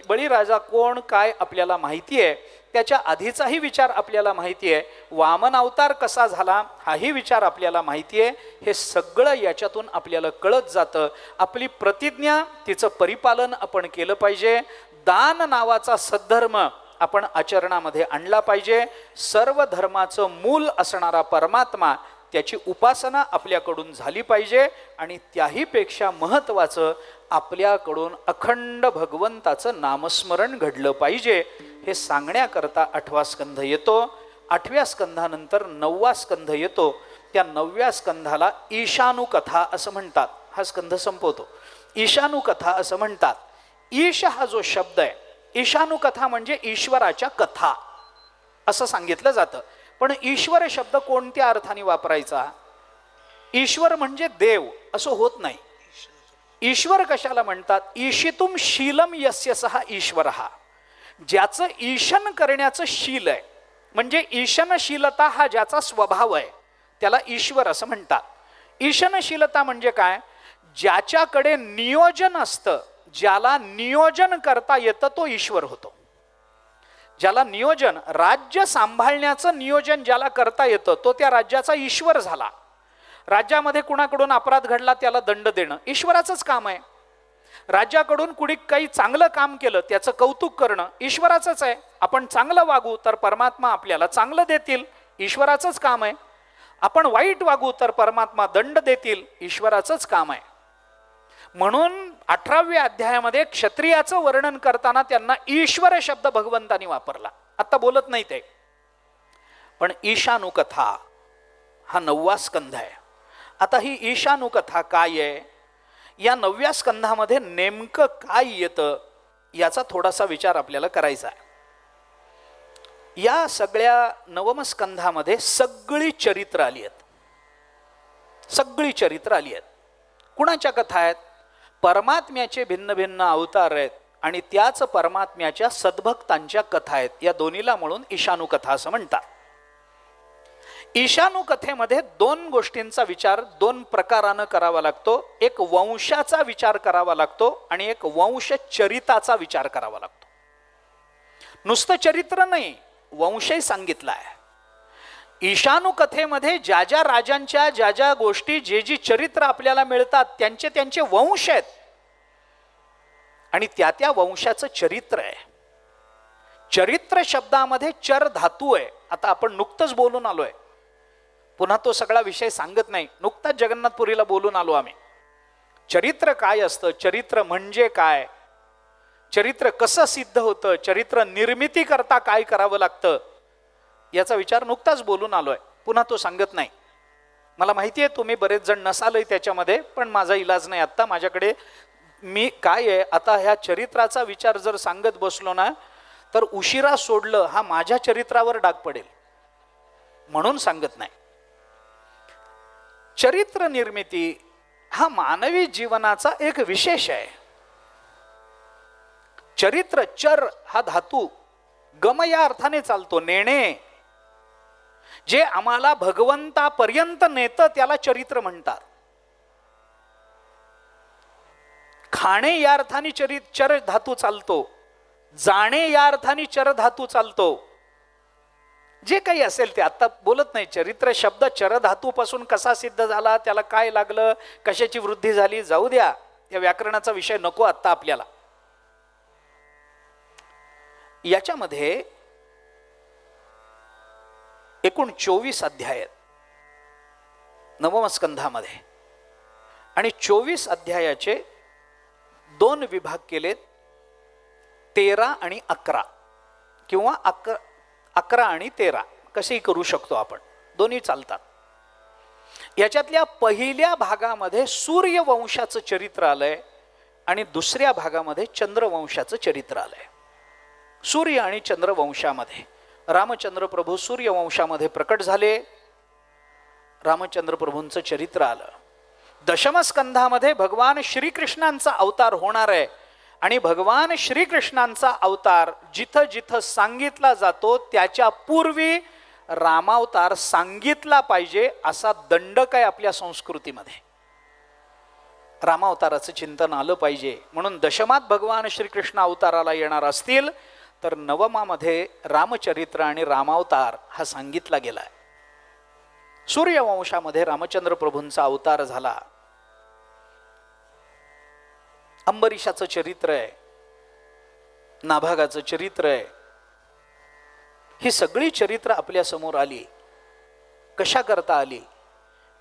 बळीराजा कोण काय आपल्याला माहिती आहे. त्याच्या आधीचाही विचार आपल्याला माहिती आहे. वामन अवतार कसा झाला हाही विचार आपल्याला माहिती आहे. हे सगळं याच्यातून आपल्याला कळत जातं. आपली प्रतिज्ञा तिचं परिपालन आपण केलं पाहिजे. दान नावाचा सद्धर्म आपण आचरणामध्ये आणला पाहिजे. सर्व धर्माचं मूल असणारा परमात्मा त्याची उपासना आपल्याकडून झाली पाहिजे. आणि त्याहीपेक्षा महत्त्वाचं आपल्याकडून अखंड भगवंताचं नामस्मरण घडलं पाहिजे. हे सांगण्याकरता 8वा स्कंध येतो. 8व्या स्कंधानंतर 9वा स्कंध येतो. त्या 9व्या स्कंधाला ईशानुकथा असं म्हणतात. हा स्कंध संपवतो. ईशानुकथा असं म्हणतात. ईश हा जो शब्द आहे, ईशानुकथा म्हणजे ईश्वराच्या कथा असं सांगितलं जातं. पण ईश्वर शब्द कोणत्या अर्थाने वापरायचा? ईश्वर म्हणजे देव असं होत नाही. ईश्वर कशाला म्हणतात? ईशितुम शीलम यस्य सहा ईश्वर, ज्याचं ईशन करण्याचं शील आहे, म्हणजे ईशनशीलता हा ज्याचा स्वभाव आहे त्याला ईश्वर असं म्हणतात. ईशनशीलता म्हणजे काय? ज्याच्याकडे नियोजन असतं, ज्याला नियोजन करता येतं तो ईश्वर होतो. ज्याला नियोजन, राज्य सांभाळण्याचं नियोजन ज्याला करता येतं तो त्या राज्याचा ईश्वर झाला. राज्यामध्ये कुणाकडून अपराध घडला त्याला दंड देणं ईश्वराचंच काम आहे. राज्याकडून कुणी काही चांगलं काम केलं त्याचं कौतुक करणं ईश्वराचंच आहे. आपण चांगलं वागू तर परमात्मा आपल्याला चांगलं देतील, ईश्वराचंच काम आहे. आपण वाईट वागू तर परमात्मा दंड देतील, ईश्वराचंच काम आहे. म्हणून 18व्या अध्यायामध्ये क्षत्रियाचं वर्णन करताना त्यांना ईश्वर शब्द भगवंतानी वापरला. आता बोलत नाही ते. पण ईशानुकथा हा 9वा स्कंध आहे. आता ही ईशानुकथा काय आहे? या 9व्या स्कंधामध्ये नेमकं काय येतं याचा थोडासा विचार आपल्याला करायचा आहे. या सगळ्या 9म स्कंधामध्ये सगळी चरित्र आली आहेत. सगळी चरित्र आली आहेत. कुणाच्या कथा आहेत? परमात्म्याचे भिन्न भिन्न अवतार आहेत आणि त्याच परमात्म्याच्या सद्भक्तांच्या कथा आहेत. या दोन्हीला म्हणून ईशानुकथा असं म्हणतात. ईशानुकथेमध्ये 2 गोष्टींचा विचार 2 प्रकारानं करावा लागतो. एक वंशाचा विचार करावा लागतो आणि एक वंशचरिताचा विचार करावा लागतो. नुसतं चरित्र नाही, वंशही सांगितला आहे. ईशानुकथेमध्ये ज्या ज्या राजांच्या ज्या ज्या गोष्टी जे जी चरित्र आपल्याला मिळतात त्यांचे त्यांचे वंश आहेत आणि त्या त्या वंशाचं चरित्र आहे. चरित्र शब्दामध्ये चर धातू आहे. आता आपण नुकतंच बोलून आलोय, पुन्हा तो सगळा विषय सांगत नाही. नुकताच जगन्नाथपुरीला बोलून आलो आम्ही. चरित्र काय असतं, चरित्र म्हणजे काय, चरित्र कसं सिद्ध होतं, चरित्र निर्मिती करता काय करावं लागतं याचा विचार नुकताच बोलून आलोय. पुन्हा तो सांगत नाही. मला माहिती आहे तुम्ही बरेच जण नसालही त्याच्यामध्ये, पण माझा इलाज नाही आत्ता. माझ्याकडे मी काय आहे आता ह्या चरित्राचा विचार जर सांगत बसलो ना तर उशिरा सोडलं हा माझ्या चरित्रावर डाग पडेल, म्हणून सांगत नाही. चरित्र निर्मिती हा मानवी जीवनाचा एक विशेष आहे. चरित्र, चर हा धातू गम या अर्थाने चालतो, नेणे. जे आम्हाला भगवंतापर्यंत नेतं त्याला चरित्र म्हणतात. खाणे या अर्थाने चर धातू चालतो, जाणे या अर्थाने चर धातू चालतो. जे काही असेल ते आता बोलत नाही. चरित्र शब्द चर धातूपासून कसा सिद्ध झाला, त्याला काय लागलं, कशाची वृद्धी झाली, जाऊ द्या, या व्याकरणाचा विषय नको आता आपल्याला. याच्यामध्ये एकूण 24 अध्याय आहेत 9म स्कंधामध्ये आणि 24 अध्यायाचे 2 विभाग केलेत, 13 आणि 11 किंवा 11 आणि 13 कसेही करू शकतो आपण, दोन्ही चालतात. याच्यातल्या पहिल्या भागामध्ये सूर्यवंशाचं चरित्र आलंय आणि दुसऱ्या भागामध्ये चंद्रवंशाचं चरित्र आलंय. सूर्य आणि चंद्रवंशामध्ये रामचंद्र प्रभू सूर्यवंशामध्ये प्रकट झाले. रामचंद्र प्रभूंचं चरित्र आलं. दशमस्कंधामध्ये भगवान श्रीकृष्णांचा अवतार होणार आहे आणि भगवान श्रीकृष्णांचा अवतार जिथं जिथं सांगितला जातो त्याच्या पूर्वी रामावतार सांगितला पाहिजे असा दंडक आहे आपल्या संस्कृतीमध्ये. रामावताराचं चिंतन आलं पाहिजे. म्हणून दशमात भगवान श्रीकृष्ण अवताराला येणार असतील तर नवमामध्ये रामचरित्र आणि रामावतार हा सांगितला गेलाय. सूर्यवंशामध्ये रामचंद्र प्रभूंचा अवतार झाला. अंबरीशाचं चरित्र आहे, नाभागाचं चरित्र आहे. ही सगळी चरित्र आपल्या समोर आली. कशा करता आली?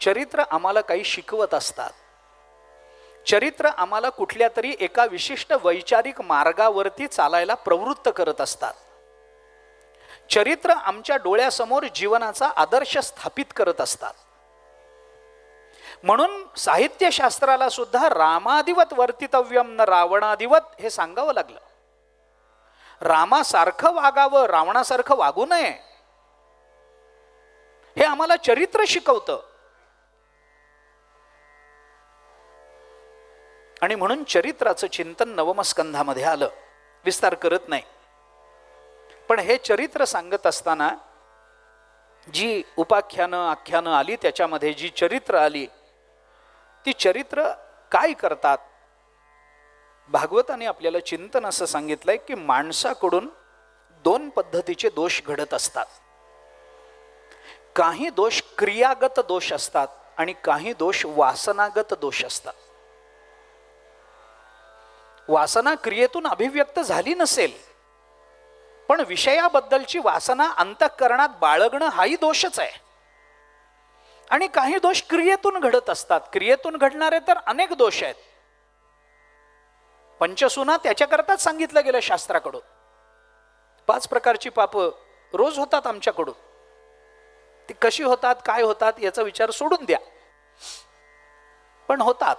चरित्र आम्हाला काही शिकवत असतात. चरित्र आम्हाला कुठल्या तरी एका विशिष्ट वैचारिक मार्गावरती चालायला प्रवृत्त करत असतात. चरित्र आमच्या डोळ्यासमोर जीवनाचा आदर्श स्थापित करत असतात. म्हणून साहित्यशास्त्राला सुद्धा रामादिवत वर्तितव्यम न रावणादिवत हे सांगावं लागलं. रामासारखं वागावं, रावणासारखं वागू नये, हे आम्हाला चरित्र शिकवतं. आणि म्हणून चरित्राचं चिंतन नवमस्कंधामध्ये आलं. विस्तार करत नाही, पण हे चरित्र सांगत असताना जी उपाख्यानं आख्यानं आली त्याच्यामध्ये जी चरित्र आली ती चरित्र काय करतात? भागवताने आपल्याला चिंतन असं सांगितलंय की माणसाकडून दोन पद्धतीचे दोष घडत असतात. काही दोष क्रियागत दोष असतात आणि काही दोष वासनागत दोष असतात. वासना क्रियेतून अभिव्यक्त झाली नसेल पण विषयाबद्दलची वासना अंतःकरणात बाळगणं हाही दोषच आहे. आणि काही दोष क्रियेतून घडत असतात. क्रियेतून घडणारे तर अनेक दोष आहेत. पंचसुना त्याच्याकरताच सांगितलं गेलं शास्त्राकडून. 5 प्रकारची पाप रोज होतात आमच्याकडून. ती कशी होतात, काय होतात याचा विचार सोडून द्या, पण होतात.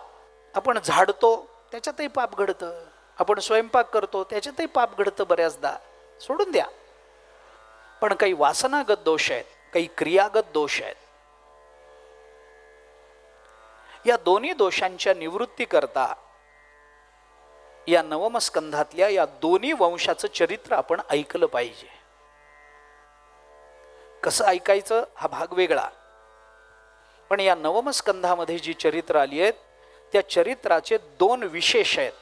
आपण झाडतो त्याच्यातही पाप घडतं, आपण स्वयंपाक करतो त्याच्यातही पाप घडतं बऱ्याचदा, सोडून द्या. पण काही वासनागत दोष आहेत, काही क्रियागत दोष आहेत. या दोन्ही दोषांच्या निवृत्ती करता या नवमस्कंधातल्या या दोन्ही वंशाचं चरित्र आपण ऐकलं पाहिजे. कसं ऐकायचं हा भाग वेगळा, पण या नवमस्कंधामध्ये जी चरित्र आली आहेत त्या चरित्राचे 2 विशेष आहेत.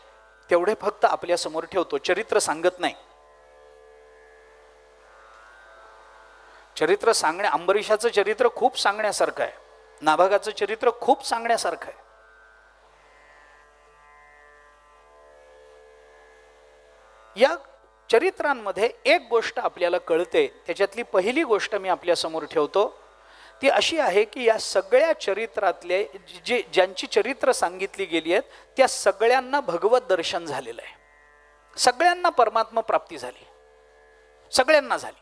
तेवढे फक्त आपल्या समोर ठेवतो, चरित्र सांगत नाही. चरित्र सांगणे, अंबरीशाचं चरित्र खूप सांगण्यासारखं आहे, नाभागाचं चरित्र खूप सांगण्यासारखं आहे. या चरित्रांमध्ये एक गोष्ट आपल्याला कळते. त्याच्यातली पहिली गोष्ट मी आपल्या समोर ठेवतो. ती अशी आहे की या सगळ्या चरित्रातले ज्यांची चरित्र सांगितली गेली आहेत त्या सगळ्यांना भगवत दर्शन झालेलं आहे. सगळ्यांना परमात्मा प्राप्ती झाली, सगळ्यांना झाली.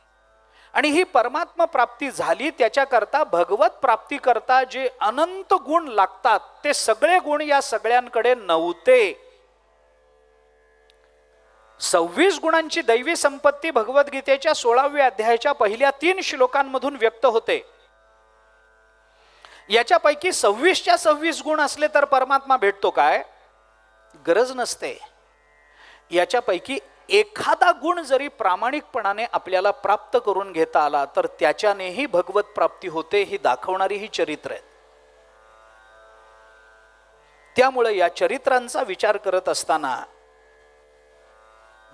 आणि ही परमात्मा प्राप्ती झाली त्याच्याकरता भगवत प्राप्ती करता जे अनंत गुण लागतात ते सगळे गुण या सगळ्यांकडे नव्हते. 26 गुणांची दैवी संपत्ती भगवद्गीतेच्या 16व्या अध्यायाच्या पहिल्या 3 श्लोकांमधून व्यक्त होते. याच्यापैकी 26च्या 26 गुण असले तर परमात्मा भेटतो काय? गरज नसते. याच्यापैकी एखादा गुण जरी प्रामाणिकपणाने आपल्याला प्राप्त करून घेता आला तर त्याच्यानेही भगवत प्राप्ती होते, ही दाखवणारी ही चरित्र आहेत. त्यामुळे या चरित्रांचा विचार करत असताना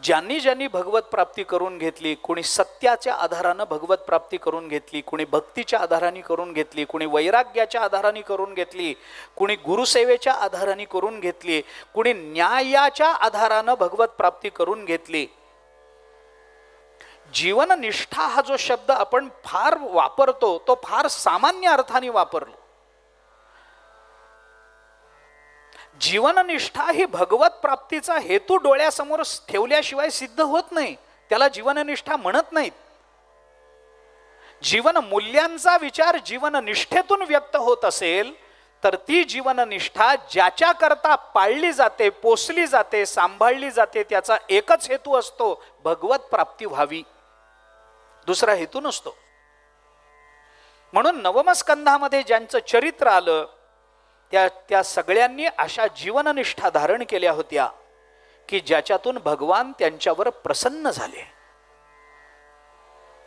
ज्यांनी ज्यांनी भगवत प्राप्ती करून घेतली, कोणी सत्याच्या आधारानं भगवत प्राप्ती करून घेतली, कोणी भक्तीच्या आधाराने करून घेतली, कोणी वैराग्याच्या आधाराने करून घेतली, कोणी गुरुसेवेच्या आधाराने करून घेतली, कोणी न्यायाच्या आधारानं भगवत प्राप्ती करून घेतली. जीवननिष्ठा हा जो शब्द आपण फार वापरतो तो फार सामान्य अर्थाने वापरलो. जीवननिष्ठा ही भगवत प्राप्तीचा हेतू डोळ्यासमोर ठेवल्याशिवाय सिद्ध होत नाही. त्याला जीवननिष्ठा म्हणत नाहीत. जीवन मूल्यांचा विचार जीवननिष्ठेतून व्यक्त होत असेल तर ती जीवननिष्ठा ज्याच्या करता पाळली जाते, पोसली जाते, सांभाळली जाते त्याचा एकच हेतू असतो, भगवत प्राप्ती व्हावी, दुसरा हेतू नसतो. म्हणून नवमस्कंधामध्ये ज्यांचं चरित्र आलं त्या सगळ्यांनी अशा जीवननिष्ठा धारण केल्या होत्या की ज्याच्यातून भगवान त्यांच्यावर प्रसन्न झाले.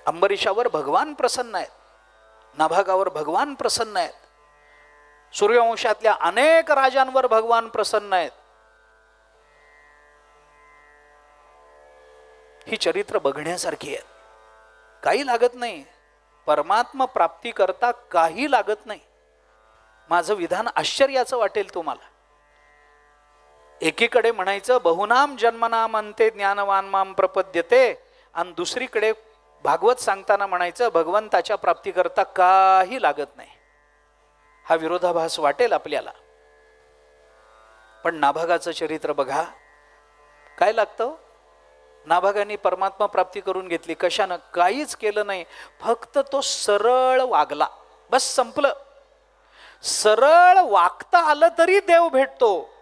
अंबरीशावर भगवान प्रसन्न आहेत, नाभागावर भगवान प्रसन्न आहेत, सूर्यवंशातल्या अनेक राजांवर भगवान प्रसन्न आहेत. ही चरित्र बघण्यासारखी आहेत. काही लागत नाही, परमात्मा प्राप्ती करता काही लागत नाही. माझं विधान आश्चर्याचं वाटेल तुम्हाला. एकीकडे म्हणायचं बहुनाम जन्मनाम अंते ज्ञानवान माम प्रपद्यते, आणि दुसरीकडे भागवत सांगताना म्हणायचं भगवंताच्या प्राप्ती करता काही लागत नाही. हा विरोधाभास वाटेल आपल्याला. पण नाभागाचं चरित्र बघा, काय लागतं. नाभागाने परमात्मा प्राप्ती करून घेतली. कशानं? काहीच केलं नाही, फक्त तो सरळ वागला, बस संपलं. सरळ वागता आलं तरी देव भेटतो.